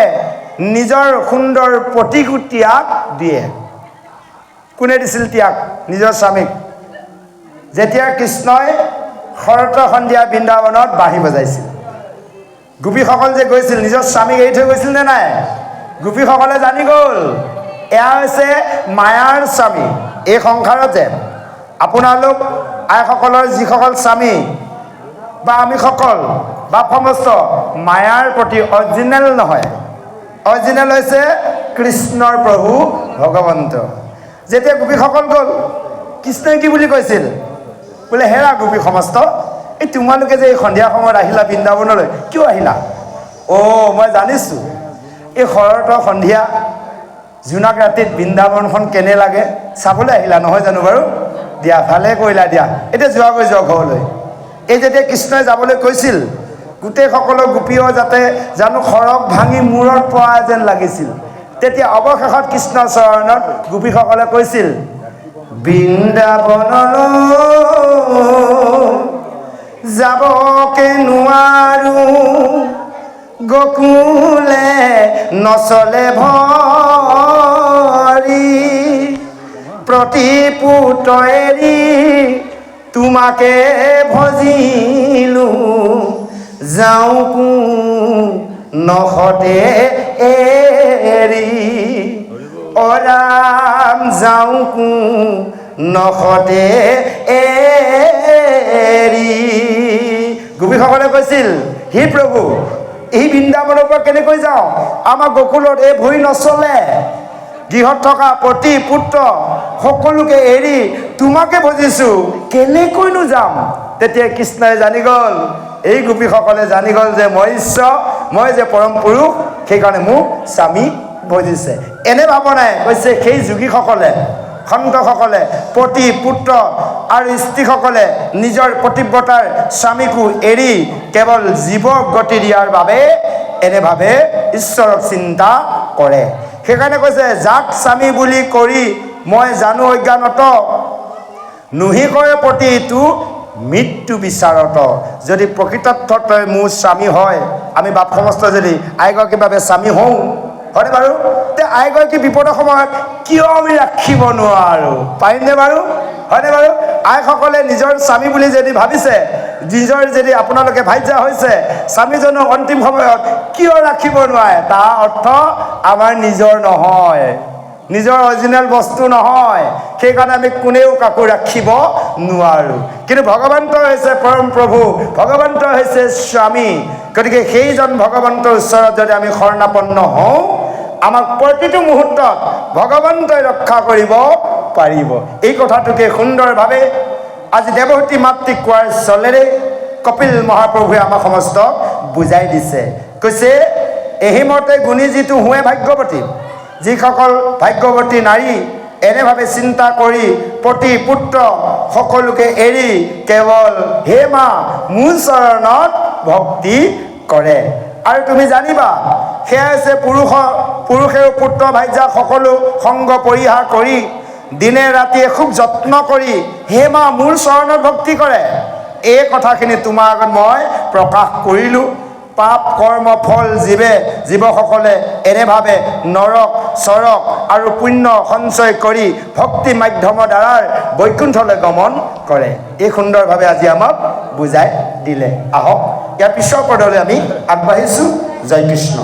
নিজৰ সুন্দৰ প্ৰতিকূ ত্যাগ দিয়ে কোনে দিছিল ত্যাগ নিজৰ স্বামীক যেতিয়া কৃষ্ণই শৰত সন্ধিয়া বৃন্দাবনত বাঁহী বজাইছিল গোপীসকল যে গৈছিল নিজৰ স্বামীক এৰি থৈ গৈছিল নে নাই গোপীসকলে জানি গ'ল এয়া হৈছে মায়াৰ স্বামী এই সংসাৰত যে আপোনালোক আইসকলৰ যিসকল স্বামী বা আমিসকল বা সমস্ত মায়াৰ প্ৰতি অৰিজিনেল নহয় অৰিজিনেল হৈছে কৃষ্ণৰ প্ৰভু ভগৱন্ত যেতিয়া গোপীসকল গ'ল কৃষ্ণই কি বুলি কৈছিল বোলে হেৰা গোপী সমস্ত এই তোমালোকে যে এই সন্ধিয়া সময়ত আহিলা বৃন্দাবনলৈ কিয় আহিলা মই জানিছোঁ এই শৰতৰ সন্ধিয়া জোনাক ৰাতিত বৃন্দাবনখন কেনে লাগে চাবলৈ আহিলা নহয় জানো বাৰু দিয়া ভালে কৰিলা দিয়া এতিয়া যোৱাগৈ যোৱা ঘৰলৈ এই যেতিয়া কৃষ্ণই যাবলৈ কৈছিল গোটেইসকলৰ গোপীও যাতে জানো খৰক ভাঙি মূৰত পৰা যেন লাগিছিল তেতিয়া অৱশেষত কৃষ্ণৰ চৰণত গোপীসকলে কৈছিল বৃন্দাবনলৈ যাবকে নোৱাৰো গকুলে নচলে ভৰি প্ৰতিপুত এৰি তোমাকে ভজিলো যাওঁ নখতে এৰি অৰাম যাওঁ নখতে এৰি গোপীসকলে কৈছিল হে প্ৰভু এই বৃন্দাবনৰ পৰা কেনেকৈ যাওঁ আমাৰ গকুলত এই ভৰি নচলে গৃহত থকা পতি পুত্ৰ সকলোকে এৰি তোমাকে ভজিছোঁ কেনেকৈনো যাম তেতিয়া কৃষ্ণই জানি গ'ল এই গোপীসকলে জানি গ'ল যে মই ঈশ্বৰ মই যে পৰম পুৰুষ সেইকাৰণে মোক স্বামী ভজিছে এনে ভাৱনাই কৈছে সেই যোগীসকলে সন্তসকলে পতি পুত্ৰ আৰু স্ত্ৰীসকলে নিজৰ পতিব্ৰতাৰ স্বামীকো এৰি কেৱল জীৱক গতি দিয়াৰ বাবে এনেভাৱে ঈশ্বৰক চিন্তা কৰে সেইকাৰণে কৈছে যাক স্বামী বুলি কৰি মই জানো অজ্ঞানত নুহি কৰে প্ৰতিটো মৃত্যু বিচাৰত যদি প্ৰকৃতাৰ্থ তই মোৰ স্বামী হয় আমি বাপ সমস্ত যদি আইগৰাকীৰ বাবে স্বামী হওঁ হয়নে বাৰু তে আইগৰাকী বিপদৰ সময়ত কিয় আমি ৰাখিব নোৱাৰোঁ পাৰিমনে বাৰু হয়নে বাৰু আইসকলে নিজৰ স্বামী বুলি যদি ভাবিছে নিজৰ যদি আপোনালোকে ভাজ্যা হৈছে স্বামীজনক অন্তিম সময়ত কিয় ৰাখিব নোৱাৰে তাৰ অৰ্থ আমাৰ নিজৰ নহয় নিজৰ অৰিজিনেল বস্তু নহয় সেইকাৰণে আমি কোনেও কাকো ৰাখিব নোৱাৰোঁ কিন্তু ভগৱন্ত হৈছে পৰম প্ৰভু ভগৱন্ত হৈছে স্বামী গতিকে সেইজন ভগৱন্তৰ ওচৰত যদি আমি শৰণাপন্ন হওঁ আমাক প্ৰতিটো মুহূৰ্তত ভগৱন্তই ৰক্ষা কৰিব পাৰিব এই কথাটোকে সুন্দৰভাৱে আজি দেৱহতী মাতৃক কোৱাৰ চলেৰে কপিল মহাপ্ৰভুৱে আমাক সমস্ত বুজাই দিছে কৈছে এহিমতে গুণী যিটো হুৱে ভাগ্যৱতী যিসকল ভাগ্যৱতী নাৰী এনেভাৱে চিন্তা কৰি পতি পুত্ৰ সকলোকে এৰি কেৱল হে মা মোৰ চৰণত ভক্তি কৰে আৰু তুমি জানিবা সেয়া হৈছে পুৰুষেও পুত্ৰ ভাইজা সকলো সংগ পৰিহাৰ কৰি দিনে ৰাতিয়ে খুব যত্ন কৰি হে মা মোৰ চৰণত ভক্তি কৰে এই কথাখিনি তোমাৰ আগত মই প্ৰকাশ কৰিলোঁ পাপ কৰ্ম ফল জীৱসকলে এনেভাৱে নৰক চৰক আৰু পুণ্য সঞ্চয় কৰি ভক্তি মাধ্যমৰ দ্বাৰা বৈকুণ্ঠলৈ গমন কৰে এই সুন্দৰভাৱে আজি আমাক বুজাই দিলে আহক ইয়াৰ পিছৰ পদলৈ আমি আগবাঢ়িছোঁ জয় কৃষ্ণ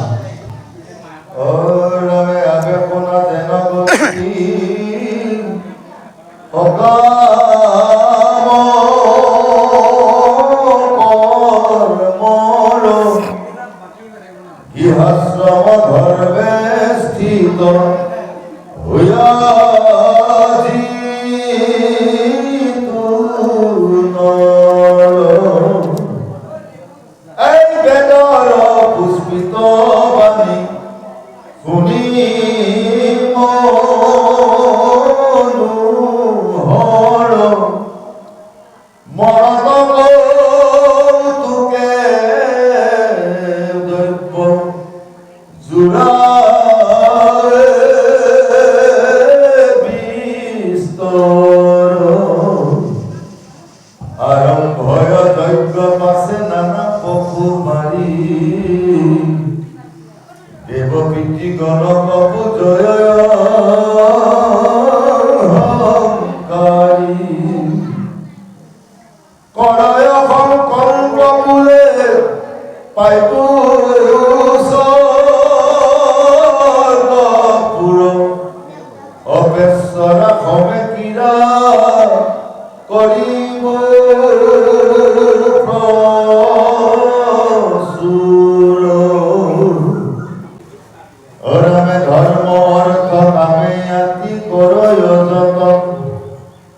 ইহাশ্রম ধর্মে স্থিত হইয়া এই বেদর পুষ্পিত বাণী শুনি মনোহর মরণ কৌতুকে দৈব জুড়ায় বিস্তর আরম্ভয় দৈব পাশে নানা পশু মারি দেবপীতি গণ কপু জয় করয় কল্প মূলে পাইপু পুর অপেশ্বরা হমে কিরা করিব প্রসুর ওরামে ধর্ম অর্থ কামে আতি করয় যত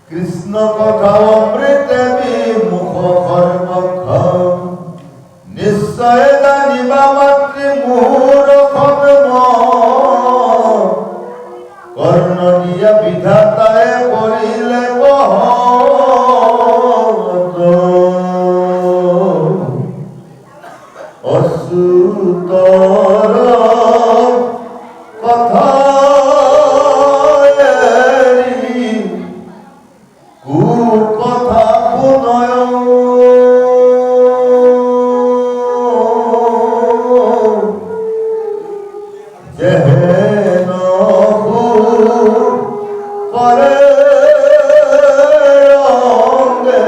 কৃষ্ণ কথা অমৃত বিমুখ কর্ম নিশ্চয় জানিবা মাতৃ মুহুর কর্ম কর্ণ দিয়া বিধাতায় করিলে কহ অসুতর কথা কথা পুনয় যেহেন করে রঙ্গে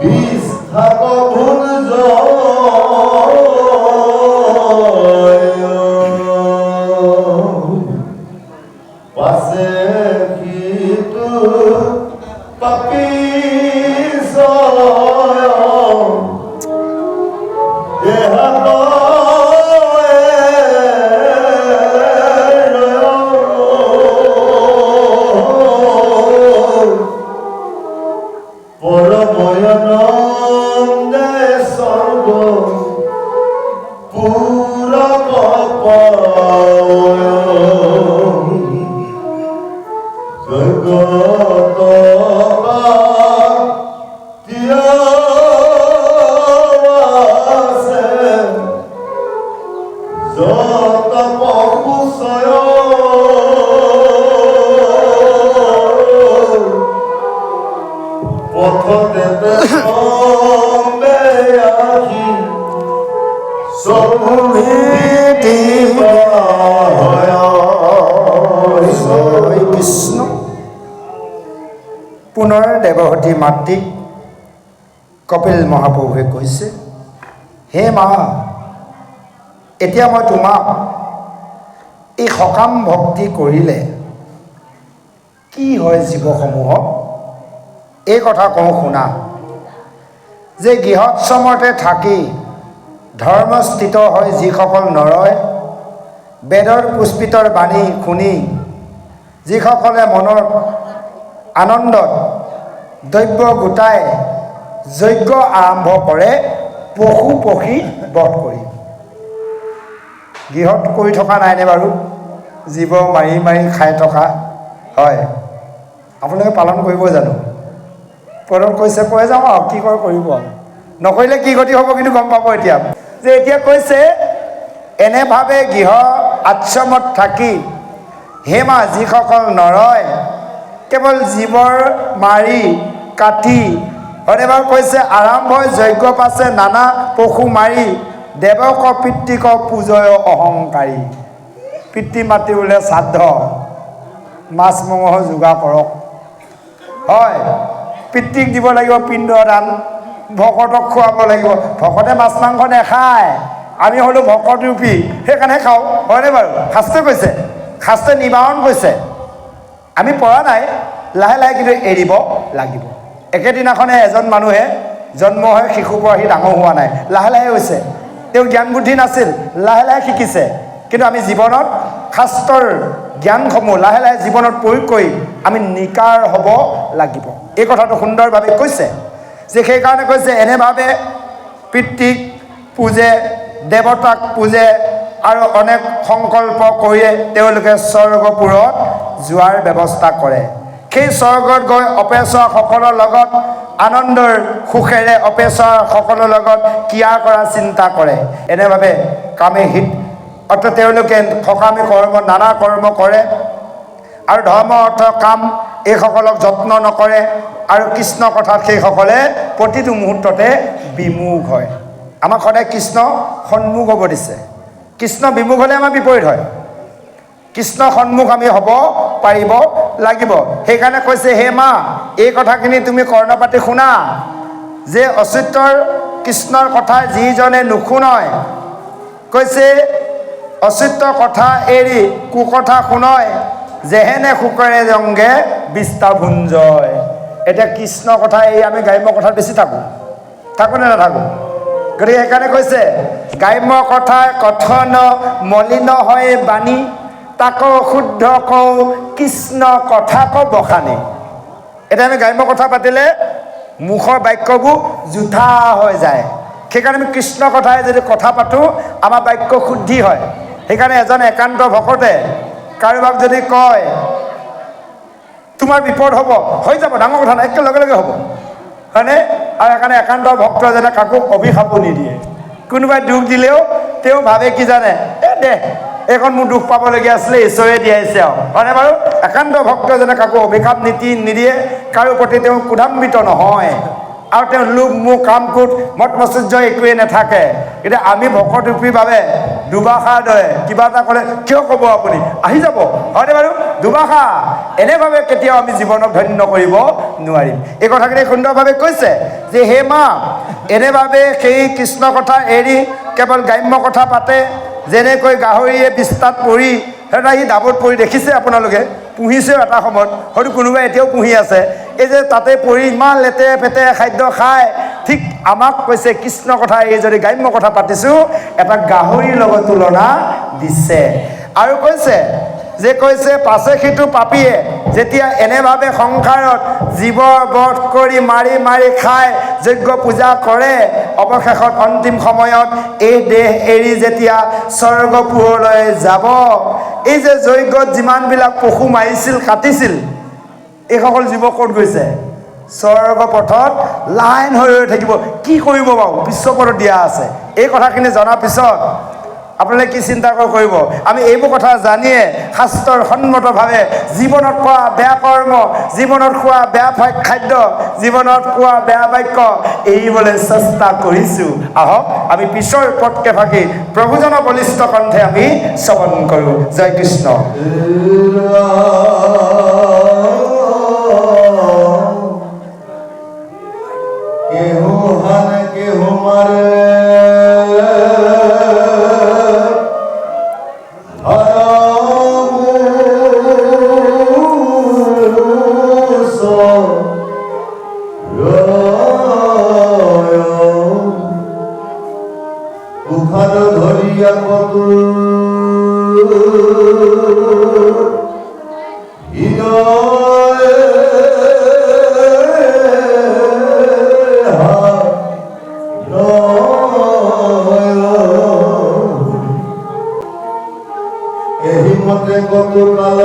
বিস্থাপ ভুল পাশে কিন্তু পাপি দেহাত পরময়নন্দে সর্ব পুরব জগত যত পশুষয় পথতে প্ৰেমে আহি জয় কৃষ্ণ। পুনৰ দেৱহতী মাতৃক কপিল মহাপ্ৰভুৱে কৈছে, হে মা, এতিয়া মই তোমাক এই সকাম ভক্তি কৰিলে কি হয় জীৱসমূহক এই কথা কওঁ শুনা। যে গৃহশ্ৰমতে থাকি ধৰ্মস্থিত হয় যিসকল নৰয়, বেদৰ পুষ্পিতৰ বাণী শুনি যিসকলে মনৰ আনন্দত দ্ৰব্য গোটাই যজ্ঞ আৰম্ভ কৰে পশু পক্ষী বধ কৰি। গৃহত কৰি থকা নাইনে বাৰু? জীৱ মাৰি মাৰি খাই থকা হয়, আপোনালোকে পালন কৰিব জানো? পদত কৈছে কৈ যাওঁ আৰু কি কৰে কৰিব আৰু, নকৰিলে কি গতি হ'ব কিন্তু গম পাব এতিয়া। যে এতিয়া কৈছে এনেভাৱে গৃহ আশ্ৰমত থাকি হে মা, যিসকল নৰয় কেৱল জীৱৰ মাৰি কাটি হয়নে বাৰু কৈছে আৰম্ভ যজ্ঞ পাছে নানা পশু মাৰি দেৱক পিতৃক পূজয় অহংকাৰী। পিতৃ মাতৃ বোলে শ্ৰাদ্ধ মাছ মঙহ যোগাৰ কৰক, হয় পিতৃক দিব লাগিব পিণ্ড দান, ভকতক খুৱাব লাগিব। ভকতে মাছ মাংস নেখায়, আমি হ'লো ভকত ৰূপী সেইকাৰণে খাওঁ, হয়নে বাৰু? শাস্ত্ৰই কৈছে, শাস্ত্ৰই নিবাৰণ কৈছে। আমি পৰা নাই, লাহে লাহে কিন্তু এৰিব লাগিব। একেদিনাখনে এজন মানুহে জন্ম হৈ শিশুৰ পৰা সি ডাঙৰ হোৱা নাই, লাহে লাহে হৈছে। তেওঁ জ্ঞান বুদ্ধি নাছিল, লাহে লাহে শিকিছে। কিন্তু আমি জীৱনত শাস্ত্ৰৰ জ্ঞানসমূহ লাহে লাহে জীৱনত প্ৰয়োগ কৰি আমি নিকাৰ হ'ব লাগিব। এই কথাটো সুন্দৰভাৱে কৈছে যে সেইকাৰণে কৈছে এনেভাৱে পিতৃক পূজে, দেৱতাক পূজে আৰু অনেক সংকল্প কৰিয়ে তেওঁলোকে স্বৰ্গপুৰত যোৱাৰ ব্যৱস্থা কৰে। সেই স্বৰ্গত গৈ অপেশ্বৰসকলৰ লগত আনন্দৰ সুখেৰে অপেশ্বৰসকলৰ লগত ক্ৰিয়া কৰা চিন্তা কৰে। এনেভাৱে কামে হিত অৰ্থাৎ তেওঁলোকে সকামী কৰ্ম নানা কৰ্ম কৰে আৰু ধৰ্ম অৰ্থ কাম এইসকলক যত্ন নকৰে আৰু কৃষ্ণ কথাত সেইসকলে প্ৰতিটো মুহূৰ্ততে বিমুখ হয়। আমাক সদায় কৃষ্ণ সন্মুখ হ'ব দিছে, কৃষ্ণ বিমুখ হ'লে আমাৰ বিপৰীত হয়। কৃষ্ণ সন্মুখ আমি হ'ব পাৰিব লাগিব। সেইকাৰণে কৈছে হে মা, এই কথাখিনি তুমি কৰ্ণপাতি শুনা। যে অচ্যুতৰ কৃষ্ণৰ কথা যিজনে নুশুনয়, কৈছে অচ্যুতৰ কথা এৰি কুকথা শুনয়, যেহেনে শুকৰে জংগে বিস্তা ভুঞ্জয়। এতিয়া কৃষ্ণ কথা এই আমি গ্ৰাম্য কথাত বেছি থাকোঁ নে নাথাকোঁ? গতিকে সেইকাৰণে কৈছে গ্ৰাম্য কথাৰ কথন মলিন হয় বাণী, তাকো শুদ্ধ কওঁ কৃষ্ণ কথা বখানে। এতিয়া আমি গ্ৰাম্য কথা পাতিলে মুখৰ বাক্যবোৰ জোঠা হৈ যায়। সেইকাৰণে আমি কৃষ্ণ কথাই যদি কথা পাতোঁ আমাৰ বাক্য শুদ্ধি হয়। সেইকাৰণে এজন একান্ত ভকতে কাৰোবাক যদি কয় তোমাৰ বিপদ হ'ব, হৈ যাব, ডাঙৰ কথা নাই, একে লগে লগে হ'ব, হয়নে? আৰু সেইকাৰণে একান্ত ভক্তজনে কাকো অভিশাপো নিদিয়ে। কোনোবাই দুখ দিলেও তেওঁ ভাবে কি জানে, দে এইখন মোৰ দুখ পাবলগীয়া আছিলে, ঈশ্বৰে দিয়াইছে আৰু, হয়নে বাৰু? একান্ত ভক্তজনে কাকো অভিশাপ নিদিয়ে, কাৰো প্ৰতি তেওঁ ক্ৰোধান্বিত নহয় আৰু তেওঁ লোভ মোহ কাম ক্ৰোধ মত মচুৰ্য একোৱেই নাথাকে। এতিয়া আমি ভকতৰূপীভাৱে দুবাষাৰ দৰে কিবা এটা ক'লে কিয় ক'ব আপুনি, আহি যাব, হয়নে বাৰু? দুবাষা এনেভাৱে কেতিয়াও আমি জীৱনক ধন্য কৰিব নোৱাৰিম। এই কথাখিনি সুন্দৰভাৱে কৈছে যে হে মা, এনেভাৱে সেই কৃষ্ণ কথা এৰি কেৱল গ্ৰাম্য কথা পাতে। যেনেকৈ গাহৰিয়ে বিস্তাত পৰি, সেইটা সি ডাবত পৰি দেখিছে আপোনালোকে, পুহিছেও এটা সময়ত, হয়তো কোনোবাই এতিয়াও পুহি আছে। এই যে তাতে পৰি ইমান লেতেৰে পেতেৰে খাদ্য খায়, ঠিক আমাক কৈছে কৃষ্ণ কথা এই যদি গ্ৰাম্য কথা পাতিছোঁ এটা গাহৰিৰ লগত তুলনা দিছে। আৰু কৈছে পাছে সিটো পাপীয়ে যেতিয়া এনেভাৱে সংসাৰত জীৱ বধ কৰি মাৰি মাৰি খাই যজ্ঞ পূজা কৰে, অৱশেষত অন্তিম সময়ত এই দেহ এৰি যেতিয়া স্বৰ্গপুৰলৈ যাব, এই যে যজ্ঞত যিমানবিলাক পশু মাৰিছিল কাটিছিল, এইসকল জীৱ ক'ত গৈছে? স্বৰ্গপথত লাইন হৈ ৰৈ থাকিব। কি কৰিব বাৰু? বিশ্বপথত দিয়া আছে। এই কথাখিনি জনাৰ পিছত আপোনালোকে কি চিন্তা কৰিব আমি এইবোৰ কথা জানিয়ে শাস্ত্ৰৰ সন্মতভাৱে জীৱনত খোৱা বেয়া কৰ্ম জীৱনত খোৱা বেয়া খাদ্য জীৱনত খোৱা বেয়া বাক্য এৰিবলৈ চেষ্টা কৰিছোঁ আহক আমি পিছৰ পটকে ভাগি প্ৰভুজনৰ বলিষ্ঠ কণ্ঠে আমি শ্ৰৱণ কৰোঁ জয় কৃষ্ণ কেহু হানে কেহু মারে উখান ধরিয়া কত এহি মতে কত কাল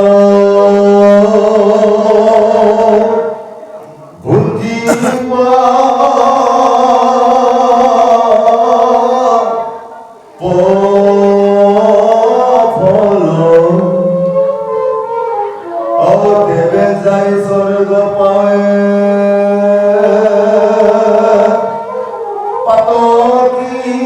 দেবে যাই স্বর্গ পায় পাতকি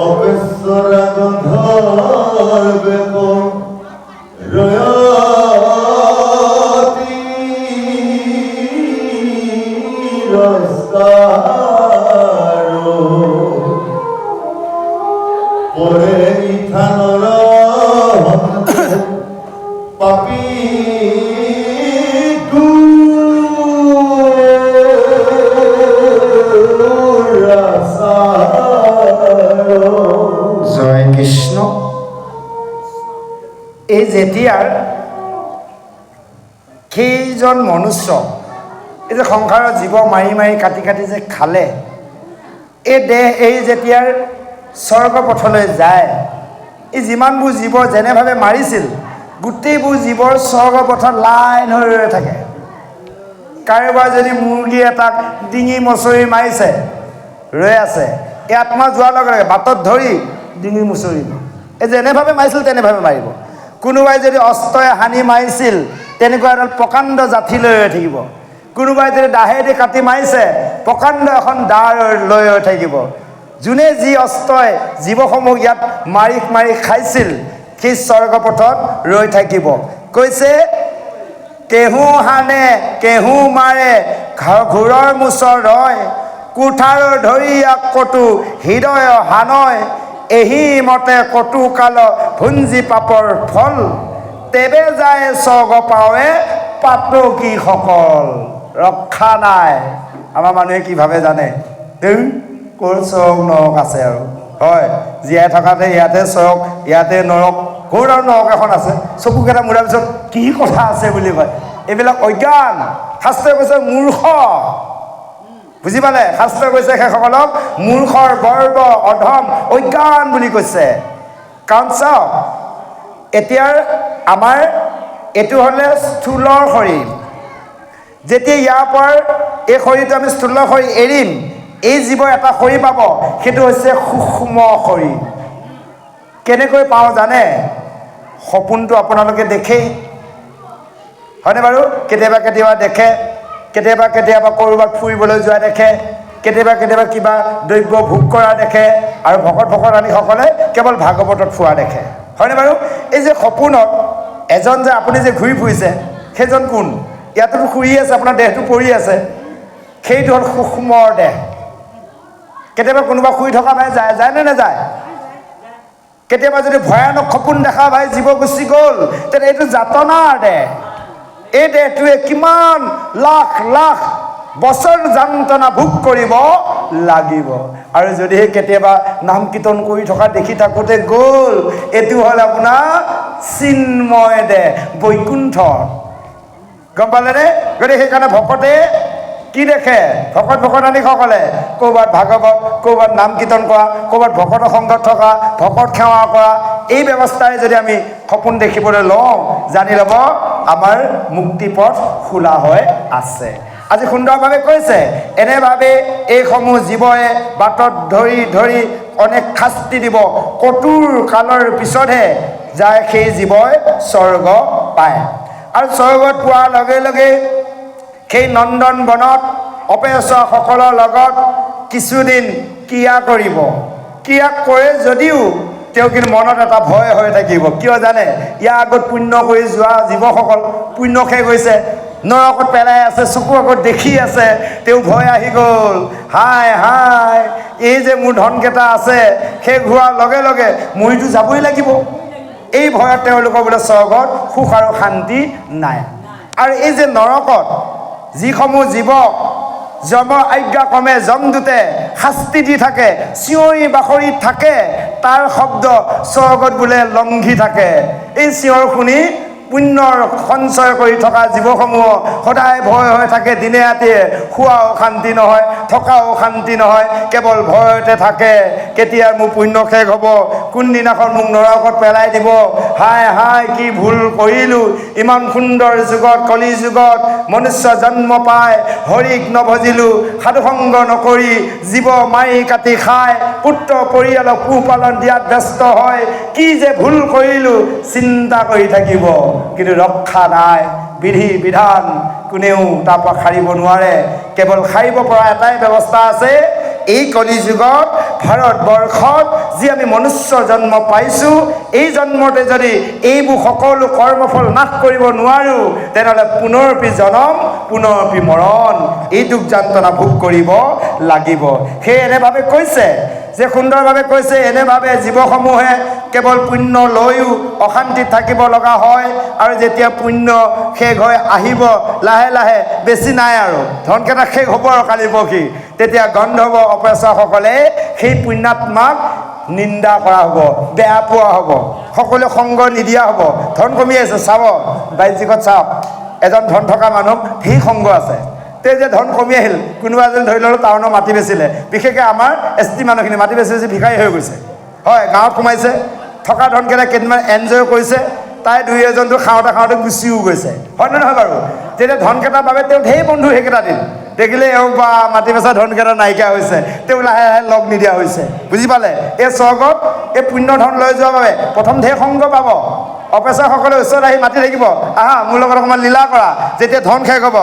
অপেশ্বরা গন্ধর্ব রয়াতি রস্তারো পরে ইথানর পাপি জয় কৃষ্ণ এই যেতিয়াৰ সেইজন মনুষ্য এই যে সংসাৰৰ জীৱ মাৰি মাৰি কাটি কাটি যে খালে এই দেহ এই যেতিয়াৰ স্বৰ্গ পথলৈ যায় এই যিমানবোৰ জীৱ যেনেভাৱে মাৰিছিল গোটেইবোৰ জীৱৰ স্বৰ্গ পথত লাইন হৈ ৰৈ থাকে কাৰোবাৰ যদি মুৰ্গী এটাক ডিঙি মচৰি মাৰিছে ৰৈ আছে এই আত্মা যোৱাৰ লগে লগে বাটত ধৰি ডিঙি মুচৰিব এই যেনেভাৱে মাৰিছিল তেনেভাৱে মাৰিব কোনোবাই যদি অস্ত্ৰৰে হানি মাৰিছিল তেনেকুৱা এডাল প্ৰকাণ্ড জাঠি লৈ ৰৈ থাকিব কোনোবাই যদি দাহেদি কাটি মাৰিছে প্ৰকাণ্ড এখন দা লৈ ৰৈ থাকিব যোনে যি অস্ত্ৰই জীৱসমূহ ইয়াত মাৰি মাৰি খাইছিল সেই স্বৰ্গপথত ৰৈ থাকিব কৈছে কেহু হানে কেহু মাৰে ঘূৰৰ মোচৰ ৰয় কোঠাৰ ধৰি কটু হৃদয় হানয় এহি মতে কটু কাল ভুঞ্জি পাপৰ ফল তেবে যায় স্বৰ্গ পাৱে পাতকীসকল ৰক্ষা নাই আমাৰ মানুহে কি ভাবে জানে ক'ৰ স্বৰ্গ নৰক আছে আৰু হয় জীয়াই থকাতে ইয়াতে স্বৰ্গ ইয়াতে নৰক ক'ৰ আৰু নৰক এখন আছে চকুকেইটা মূৰাৰ পিছত কি কথা আছে বুলি কয় এইবিলাক অজ্ঞান শাস্ত্ৰই কৈছে মূৰ্খ বুজি পালে শাস্ত্ৰই কৈছে সেইসকলক মূৰ্খৰ গৰ্ব অধম অজ্ঞান বুলি কৈছে কাৰণ চাওক এতিয়াৰ আমাৰ এইটো হ'লে স্থূলৰ শৰীৰ যেতিয়া ইয়াৰ পৰা এই শৰীৰটো আমি স্থূলৰ শৰীৰ এৰিম এই জীৱ এটা শৰীৰ পাব সেইটো হৈছে সূক্ষ্ম শৰীৰ কেনেকৈ পাওঁ জানে সপোনটো আপোনালোকে দেখেই হয়নে বাৰু কেতিয়াবা কেতিয়াবা দেখে কেতিয়াবা কেতিয়াবা ক'ৰবাত ফুৰিবলৈ যোৱা দেখে কেতিয়াবা কেতিয়াবা কিবা দ্ৰব্য ভোগ কৰা দেখে আৰু ভকত আনিসকলে কেৱল ভাগৱতত ফুৰা দেখে হয়নে বাৰু এই যে সপোনত এজন যে আপুনি যে ঘূৰি ফুৰিছে সেইজন কোন ইয়াততো শুই আছে আপোনাৰ দেহটো পৰি আছে সেইটো হ'ল সূক্ষ্মৰ দেহ কেতিয়াবা কোনোবা শুই থকা ভাই যায় নে নাযায় কেতিয়াবা যদি ভয়ানক সপোন দেখা ভাই জীৱ গুচি গ'ল তেনে এইটো যাতনাৰ দেহ এই দেহটোৱে কিমান লাখ লাখ বছৰ যন্ত্ৰণা ভোগ কৰিব লাগিব আৰু যদিহে কেতিয়াবা নাম কীৰ্তন কৰি থকা দেখি থাকোঁতে গ'ল এইটো হ'ল আপোনাৰ চিন্ময় দেহ বৈকুণ্ঠ গম পালেনে গতিকে সেইকাৰণে ভকতে কি দেখে ভকতানীসকলে ক'ৰবাত ভাগৱত ক'ৰবাত নাম কীৰ্তন কৰা ক'ৰবাত ভকতৰ সংগত থকা ভকত সেৱা কৰা এই ব্যৱস্থাৰে যদি আমি সপোন দেখিবলৈ লওঁ জানি ল'ব আমাৰ মুক্তিপথ খোলা হৈ আছে আজি সুন্দৰভাৱে কৈছে এনেভাৱে এইসমূহ জীৱই বাটত ধৰি ধৰি অনেক শাস্তি দিব কঠোৰ কালৰ পিছতহে যায় সেই জীৱই স্বৰ্গ পায় আৰু স্বৰ্গত পোৱাৰ লগে লগে সেই নন্দন বনত অপেশ্বৰসকলৰ লগত কিছুদিন ক্ৰিয়া কৰিব ক্ৰিয়া কৰে যদিও তেওঁ কিন্তু মনত এটা ভয় হৈ থাকিব কিয় জানে ইয়াৰ আগত পুণ্য কৰি যোৱা জীৱসকল পুণ্য শেষ হৈছে নৰকত পেলাই আছে চকু আগত দেখি আছে তেওঁ ভয় আহি গ'ল হাই হাই এই যে মোৰ ধনকেইটা আছে শেষ হোৱাৰ লগে লগে মইতো যাবই লাগিব এই ভয়ত তেওঁলোকৰ বোলে স্বৰ্গত সুখ আৰু শান্তি নাই আৰু এই যে নৰকত যিসমূহ জীৱক যমৰ আজ্ঞাক্ৰমে যমদূতে শাস্তি দি থাকে চিঞৰি বাখৰি থাকে তাৰ শব্দ স্বৰ্গত বোলে লংঘি থাকে এই চিঞৰ শুনি পুণ্যৰ সঞ্চয় কৰি থকা জীৱসমূহ সদায় ভয় হৈ থাকে দিনে ৰাতিয়ে খোৱাও শান্তি নহয় থকাও শান্তি নহয় কেৱল ভয়তে থাকে কেতিয়া মোৰ পুণ্য শেষ হ'ব কোনদিনাখন মোক নৰকত পেলাই দিব হাই হাই কি ভুল কৰিলোঁ ইমান সুন্দৰ যুগত কলি যুগত মনুষ্য জন্ম পাই হৰিক নভজিলোঁ সাধুসংগ নকৰি জীৱ মাৰি কাটি খাই পুত্ৰ পৰিয়ালক পোহপালন দিয়াত ব্যস্ত হয় কি যে ভুল কৰিলোঁ চিন্তা কৰি থাকিব কিন্তু ৰক্ষা নাই বিধি বিধান কোনেও তাৰ পৰা সাৰিব নোৱাৰে কেৱল সাৰিব পৰা এটাই ব্যৱস্থা আছে এই কলি যুগত ভাৰতবৰ্ষত যি আমি মনুষ্য জন্ম পাইছোঁ এই জন্মতে যদি এইবোৰ সকলো কৰ্মফল নাশ কৰিব নোৱাৰোঁ তেনেহ'লে পুনৰপি জনম পুনৰপি মৰণ এই দুখ যান্ত্ৰণা ভোগ কৰিব লাগিব সেই এনেভাৱে কৈছে যে সুন্দৰভাৱে কৈছে এনেভাৱে জীৱসমূহে কেৱল পুণ্য লৈও অশান্তিত থাকিব লগা হয় আৰু যেতিয়া পুণ্য শেষ হৈ আহিব লাহে লাহে বেছি নাই আৰু ধনকেইটা শেষ হ'ব আৰু কালি পৰহি তেতিয়া গন্ধৰ্ব অপেশ্বৰসকলে সেই পুণ্যাত্মাক নিন্দা কৰা হ'ব বেয়া পোৱা হ'ব সকলোৱে সংগ নিদিয়া হ'ব ধন কমি আছে চাব বাহ্যিকত চাওক এজন ধন থকা মানুহ সেই সংগ আছে তে যে ধন কমি আহিল কোনোবা এজন ধৰি ল'লোঁ টাউনৰ মাটি বেচিলে বিশেষকৈ আমাৰ এছ টি মানুহখিনি মাটি বেচি বেচি ভিখাৰী হৈ গৈছে হয় গাঁৱত সোমাইছে থকা ধনকেইটা কেইদিনমান এনজয় কৰিছে তাই দুই এজনটো খাওঁতে খাওঁতে গুচিও গৈছে হয় নে নহয় বাৰু তেতিয়া ধনকেইটাৰ বাবে তেওঁ ঢেৰ বন্ধু সেইকেইটা দিন দেখিলে এওঁ বা মাটি বেচা ধনকেইটা নাইকিয়া হৈছে তেওঁ লাহে লাহে লগ নিদিয়া হৈছে বুজি পালে এই স্বৰ্গত এই পুণ্য ধন লৈ যোৱাৰ বাবে প্ৰথম ঢেৰ সংগ পাব অপেশ্বৰসকলে ওচৰত আহি মাতি থাকিব আহা মোৰ লগত অকণমান লীলা কৰা যেতিয়া ধন শেষ হ'ব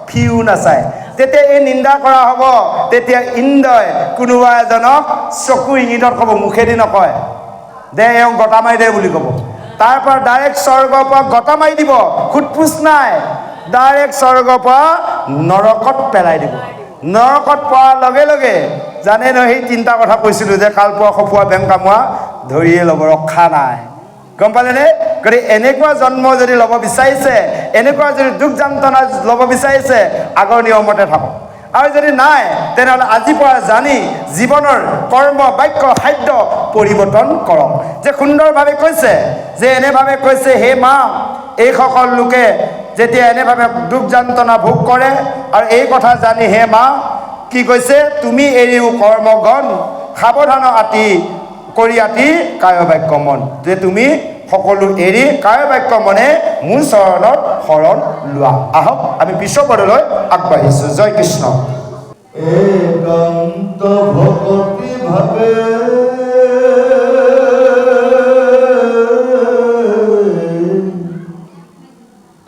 ফিও নাচায় তেতিয়া এই নিন্দা কৰা হ'ব তেতিয়া ইন্দ্ৰই কোনোবা এজনক চকু ইংগিতত ক'ব মুখেদি নকয় দে এওঁ গটা মাৰি দে বুলি ক'ব তাৰ পৰা ডাইৰেক্ট স্বৰ্গৰ পৰা গটা মাৰি দিব সোধপোছ নাই ডাইৰেক্ট স্বৰ্গৰ পৰা নৰকত পেলাই দিব নৰকত পোৱাৰ লগে লগে জানে নহয় সেই তিনিটা কথা কৈছিলোঁ যে কালপোৱা খপোৱা বেং কামোৱা ধৰিয়ে ল'ব ৰক্ষা নাই গম পালেনে গতিকে এনেকুৱা জন্ম যদি ল'ব বিচাৰিছে এনেকুৱা যদি দুখ যান্ত্ৰণা ল'ব বিচাৰিছে আগৰ নিয়মতে থাকক আৰু যদি নাই তেনেহ'লে আজিৰ পৰা জানি জীৱনৰ কৰ্ম বাক্য খাদ্য পৰিৱৰ্তন কৰক যে সুন্দৰভাৱে কৈছে যে এনেভাৱে কৈছে হে মা এইসকল লোকে যেতিয়া এনেভাৱে দুখ যান্ত্ৰণা ভোগ কৰে আৰু এই কথা জানি হে মা কি কৈছে তুমি এৰিও কৰ্মগণ সাৱধান কৰি আতি কায় বাক্য মন যে তুমি সকলো এৰি কায় বাক্য মনে মোৰ চৰণত শৰণ লোৱা আহক আমি পিছৰ পদলৈ আগবাঢ়িছোঁ জয় কৃষ্ণ একান্ত ভক্তি ভাবে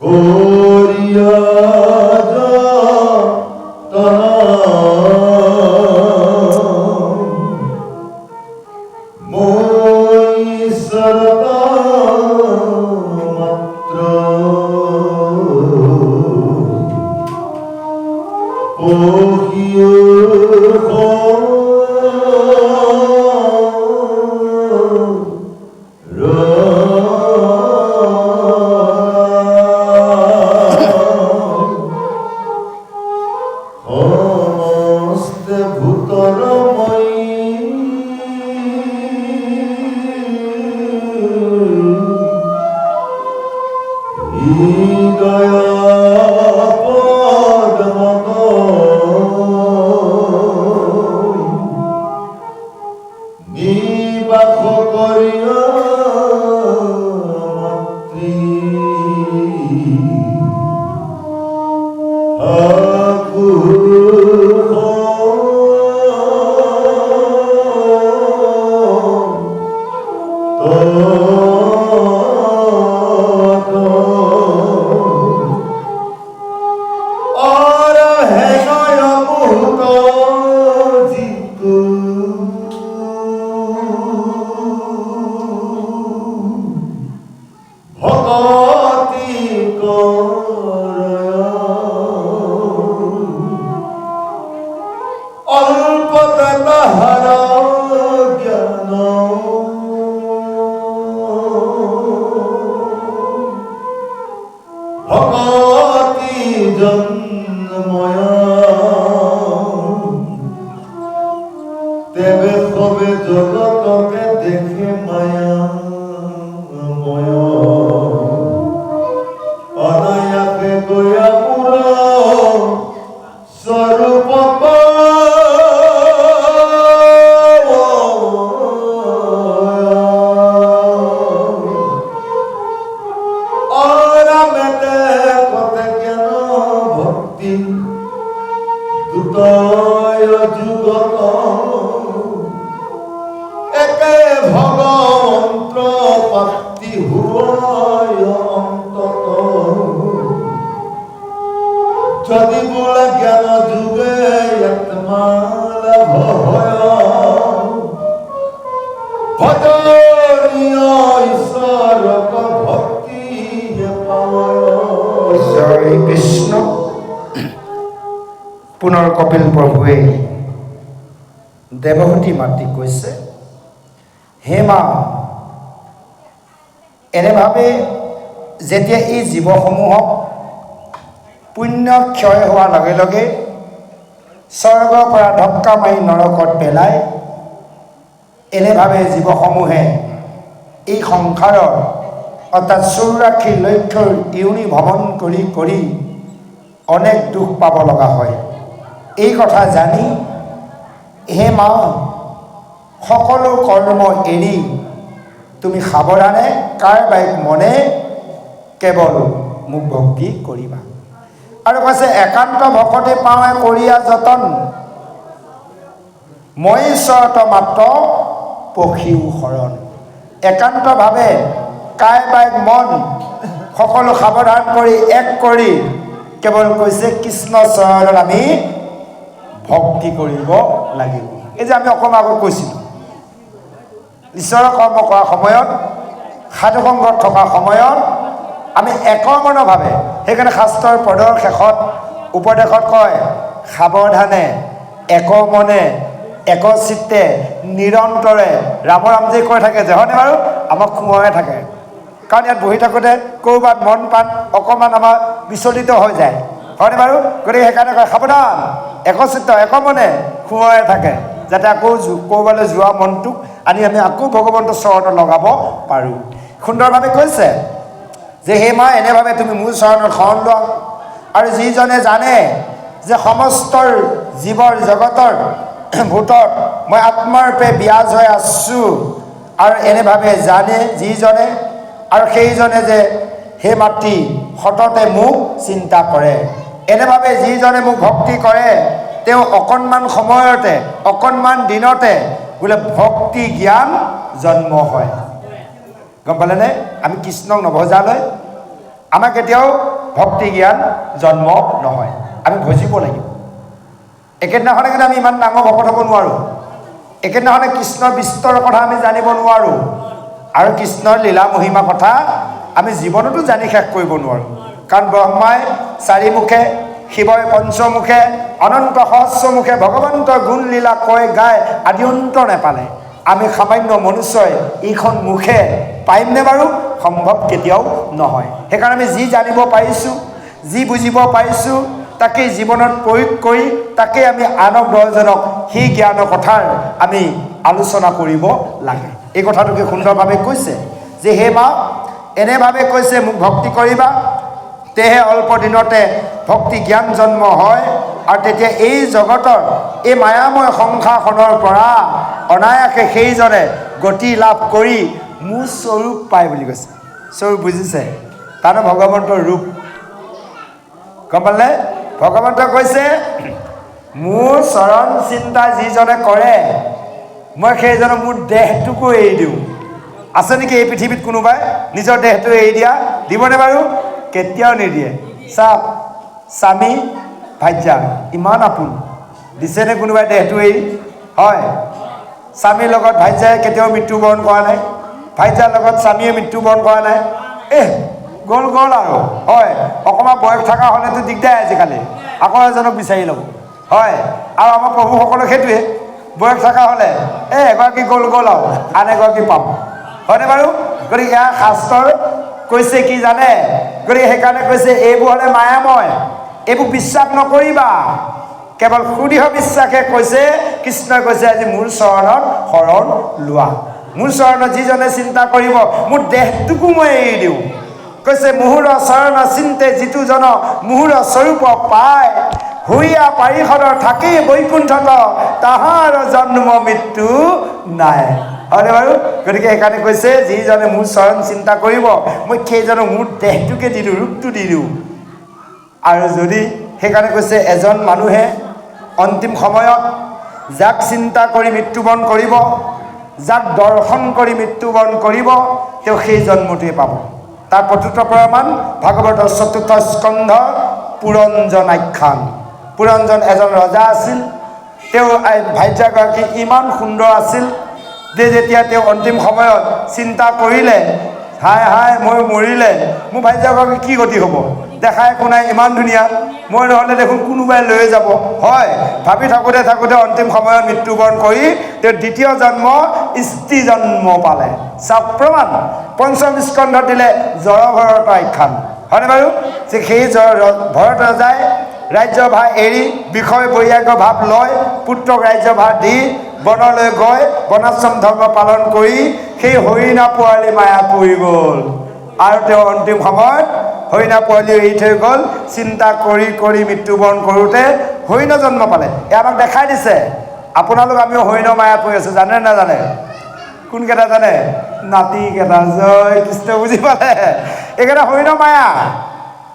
করিয়া দেখে মায়া ময় অনায়াসে গয়া পুর স্বরূপ যুগত একে ভগবন্ত্র প্রাপ্তি হুয় অন্তত যদি বলে জ্ঞান যুগে আত্মালাভ হয় ভজনীয় ঈশ্বরক ভক্তি পায়। জয় কৃষ্ণ। পুনৰ কপিল প্ৰভুৱে দেৱহতী মাতৃক কৈছে, হে মা, এনেভাৱে যেতিয়া এই জীৱসমূহক পুণ্য ক্ষয় হোৱাৰ লগে লগে স্বৰ্গৰ পৰা ঢক্কা মাৰি নৰকত পেলাই, এনেভাৱে জীৱসমূহে এই সংসাৰৰ অৰ্থাৎ 84 লক্ষ ইউনি ভ্ৰমণ কৰি কৰি অনেক দুখ পাব লগা হয়। এই কথা জানি হে মা, সকলো কৰ্ম এৰি তুমি সাৱধানে কাৰবাইক মনে কেৱল মোক ভক্তি কৰিবা। আৰু কৈছে, একান্ত ভকতে পাৱে কৰিয়া যতন, মই ঈশ্বৰত মাত্ৰ পখিও শৰণ। একান্তভাৱে কাৰবাইক মন সকলো সাৱধান কৰি এক কৰি কেৱল কৈছে কৃষ্ণ চৰণত আমি ভক্তি কৰিব লাগিব। এই যে আমি অকণমান আগত কৈছিলোঁ, ঈশ্বৰৰ কৰ্ম কৰাৰ সময়ত, সাধু সংগত থকাৰ সময়ত আমি একমনভাৱে, সেইকাৰণে শাস্ত্ৰৰ পদৰ শেষত উপদেশত কয়, সাৱধানে একমনে একচিত্তে নিৰন্তৰে ৰাম ৰাম যে কৈ থাকে যে, হয়নে বাৰু? আমাক সোঁৱৰাই থাকে, কাৰণ ইয়াত বহি থাকোঁতে ক'ৰবাত মন প্ৰাণ অকণমান আমাৰ বিচলিত হৈ যায়, হয়নে বাৰু? গতিকে সেইকাৰণে কয় সাৱধান একচিত্ত একমনে সোঁৱৰাই থাকে, যাতে আকৌ ক'ৰবালৈ যোৱা মনটোক আনি আমি আকৌ ভগৱন্তৰ চৰণত লগাব পাৰোঁ। সুন্দৰভাৱে কৈছে যে, হে মা, এনেভাৱে তুমি মোৰ চৰণত শৰণ লোৱা। আৰু যিজনে জানে যে সমস্ত জীৱৰ জগতৰ ভূতত মই আত্মাৰূপে বিৰাজ হৈ আছোঁ, আৰু এনেভাৱে জানে যিজনে, আৰু সেইজনে যে হে মাতৃ সততে মোক চিন্তা কৰে, এনেভাৱে যিজনে মোক ভক্তি কৰে, তেওঁ অকণমান সময়তে অকণমান দিনতে বোলে ভক্তি জ্ঞান জন্ম হয়। গম পালেনে? আমি কৃষ্ণক নভজালৈ আমাৰ কেতিয়াও ভক্তি জ্ঞান জন্ম নহয়। আমি ভজিব লাগিব। একেদিনাখনে কিন্তু আমি ইমান ডাঙৰ ভকত হ'ব নোৱাৰোঁ। একেদিনাখনে কৃষ্ণৰ বিস্তৰ কথা আমি জানিব নোৱাৰোঁ, আৰু কৃষ্ণৰ লীলা মহিমা কথা আমি জীৱনতো জানি শেষ কৰিব নোৱাৰোঁ। কাৰণ ব্ৰহ্মাই 4 মুখে, শিৱই 5 মুখে, অনন্ত সহস্ৰ মুখে ভগৱন্তৰ গুণ লীলা কৈ গাই আদি অন্ত নেপালে। আমি সামান্য মনুষ্যই এইখন মুখে পাৰিমনে বাৰু? সম্ভৱ কেতিয়াও নহয়। সেইকাৰণে আমি যি জানিব পাৰিছোঁ, যি বুজিব পাৰিছোঁ, তাকেই জীৱনত প্ৰয়োগ কৰি তাকেই আমি আনক 10জনক সেই জ্ঞানৰ কথাৰ আমি আলোচনা কৰিব লাগে। এই কথাটোকে সুন্দৰভাৱে কৈছে যে, হে মা, এনেভাৱে কৈছে মোক ভক্তি কৰিবা, তেহে অল্প দিনতে ভক্তি জ্ঞান জন্ম হয়, আৰু তেতিয়া এই জগতৰ এই মায়াময় সংসাৰখনৰ পৰা অনায়াসে সেইজনে গতি লাভ কৰি মোৰ স্বৰূপ পায় বুলি কৈছে। স্বৰূপ বুজিছে? তাৰ ভগৱন্তৰ ৰূপ। গম পালে? ভগৱন্ত কৈছে, মোৰ চৰণ চিন্তা যিজনে কৰে, মই সেইজনক মোৰ দেহটোকো এৰি দিওঁ। আছে নেকি এই পৃথিৱীত কোনোবাই নিজৰ দেহটো এৰি দিয়া? দিবনে বাৰু? কেতিয়াও নিদিয়ে। চাওক, স্বামী ভাৰ্যা ইমান আপোন, দিছেনে কোনোবাই দেহটো এৰি? হয়, স্বামীৰ লগত ভাৰ্যাই কেতিয়াও মৃত্যুবৰণ কৰা নাই, ভাৰ্যাৰ লগত স্বামীয়ে মৃত্যুবৰণ কৰা নাই। গ'ল আৰু হয়, অকণমান বয়স থকা হ'লেতো দিগদাৰ আজিকালি, আকৌ এজনক বিচাৰি ল'ব। হয়, আৰু আমাৰ প্ৰভুসকলক সেইটোৱে, বয়স থকা হ'লে এগৰাকী গ'ল আৰু আন এগৰাকী পাম, হয়নে বাৰু? গতিকে ইয়াৰ শাস্ত্ৰৰ কৈছে কি জানে? গতিকে সেইকাৰণে কৈছে এইবোৰ হ'লে মায়াময়, এইবোৰ বিশ্বাস নকৰিবা। কেৱল সুদৃঢ় বিশ্বাসে কৈছে, কৃষ্ণই কৈছে আজি মোৰ চৰণত শৰণ লোৱা। মোৰ চৰণত যিজনে চিন্তা কৰিব মোৰ দেহটোকো মই এৰি দিওঁ কৈছে মুহুৰ চৰণ চিন্তে যিটো জন মুহুৰ স্বৰূপ পায় হুইয়া পাৰিষদৰ থাকেই বৈকুণ্ঠত তাহাৰ জন্ম মৃত্যু নাই হয়নে বাৰু গতিকে সেইকাৰণে কৈছে যিজনে মোৰ চৰণ চিন্তা কৰিব মই সেইজনক মোৰ দেহটোকে দি দিওঁ ৰূপটো দি দিওঁ আৰু যদি সেইকাৰণে কৈছে এজন মানুহে অন্তিম সময়ত যাক চিন্তা কৰি মৃত্যুবৰণ কৰিব যাক দৰ্শন কৰি মৃত্যুবৰণ কৰিব তেওঁ সেই জন্মটোৱে পাব তাৰ প্ৰত্যুত্তৰ প্ৰমাণ ভাগৱতৰ ৪ৰ্থ স্কন্ধ পুৰঞ্জন আখ্যান পুৰঞ্জন এজন ৰজা আছিল তেওঁ ভাৰ্যাগৰাকী ইমান সুন্দৰ আছিল যে যেতিয়া তেওঁ অন্তিম সময়ত চিন্তা কৰিলে হায় হায় মই মৰিলে মোৰ ভাৰ্যাগৰাকী কি গতি হ'ব দেখাই শুনাই ইমান ধুনীয়া মই নহ'লে দেখোন কোনোবাই লৈ যাব হয় ভাবি থাকোঁতে থাকোঁতে অন্তিম সময়ত মৃত্যুবৰণ কৰি তেওঁ দ্বিতীয় জন্ম স্ত্ৰী জন্ম পালে চাওক প্ৰমাণ পঞ্চম স্কন্ধত দিলে জড়ভৰত আখ্যান হয়নে বাৰু যে সেই ভৰত ৰজাই ৰাজ্যভাৰ এৰি বিষয় বৈৰাগ্য ভাৱ লয় পুত্ৰক ৰাজ্যভাৰ দি বনলৈ গৈ বনাশ্ৰম ধৰ্ম পালন কৰি সেই হৰিণা পোৱালি মায়া পৰি গ'ল আৰু তেওঁ অন্তিম সময়ত হৰিণা পোৱালি এৰি থৈ গ'ল চিন্তা কৰি কৰি মৃত্যুবৰণ কৰোঁতে হৰিণ জন্ম পালে এয়া আমাক দেখাই দিছে আপোনালোক আমিও হৰিণ মায়া পৰি আছোঁ জানে নাজানে কোনকেইটা জানে নাতিকেইটা জয় কৃষ্ণ বুজি পালে এইকেইটা হৰিণ মায়া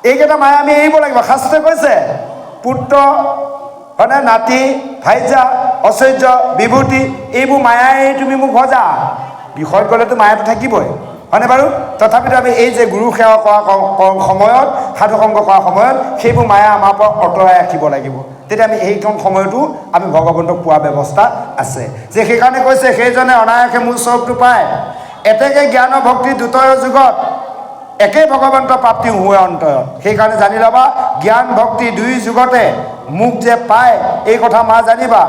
এইকেইটা মায়া আমি এৰিব লাগিব শাস্ত্ৰই কৈছে পুত্ৰ হয়নে নাতি ভাইজা ঐশ্বৰ্য বিভূতি এইবোৰ মায়াই তুমি মোক ভজা বিষয়ত গ'লেতো মায়াটো থাকিবই হয়নে বাৰু তথাপিতো আমি এই যে গুৰু সেৱা কৰা সময়ত সাধুসংগ কৰাৰ সময়ত সেইবোৰ মায়া আমাৰ পৰা আঁতৰাই ৰাখিব লাগিব তেতিয়া আমি এইকণ সময়তো আমি ভগৱন্তক পোৱাৰ ব্যৱস্থা আছে যে সেইকাৰণে কৈছে সেইজনে অনায়াসে মোৰ স্বৰূপটো পায় এতেকে জ্ঞান ভক্তি দুটাৰ যুগত একে ভগৱন্ত প্ৰাপ্তি হোৱা অন্তৰত সেইকাৰণে জানি ল'বা জ্ঞান ভক্তি দুই যুগতে মোক যে পায় এই কথা মা জানিবা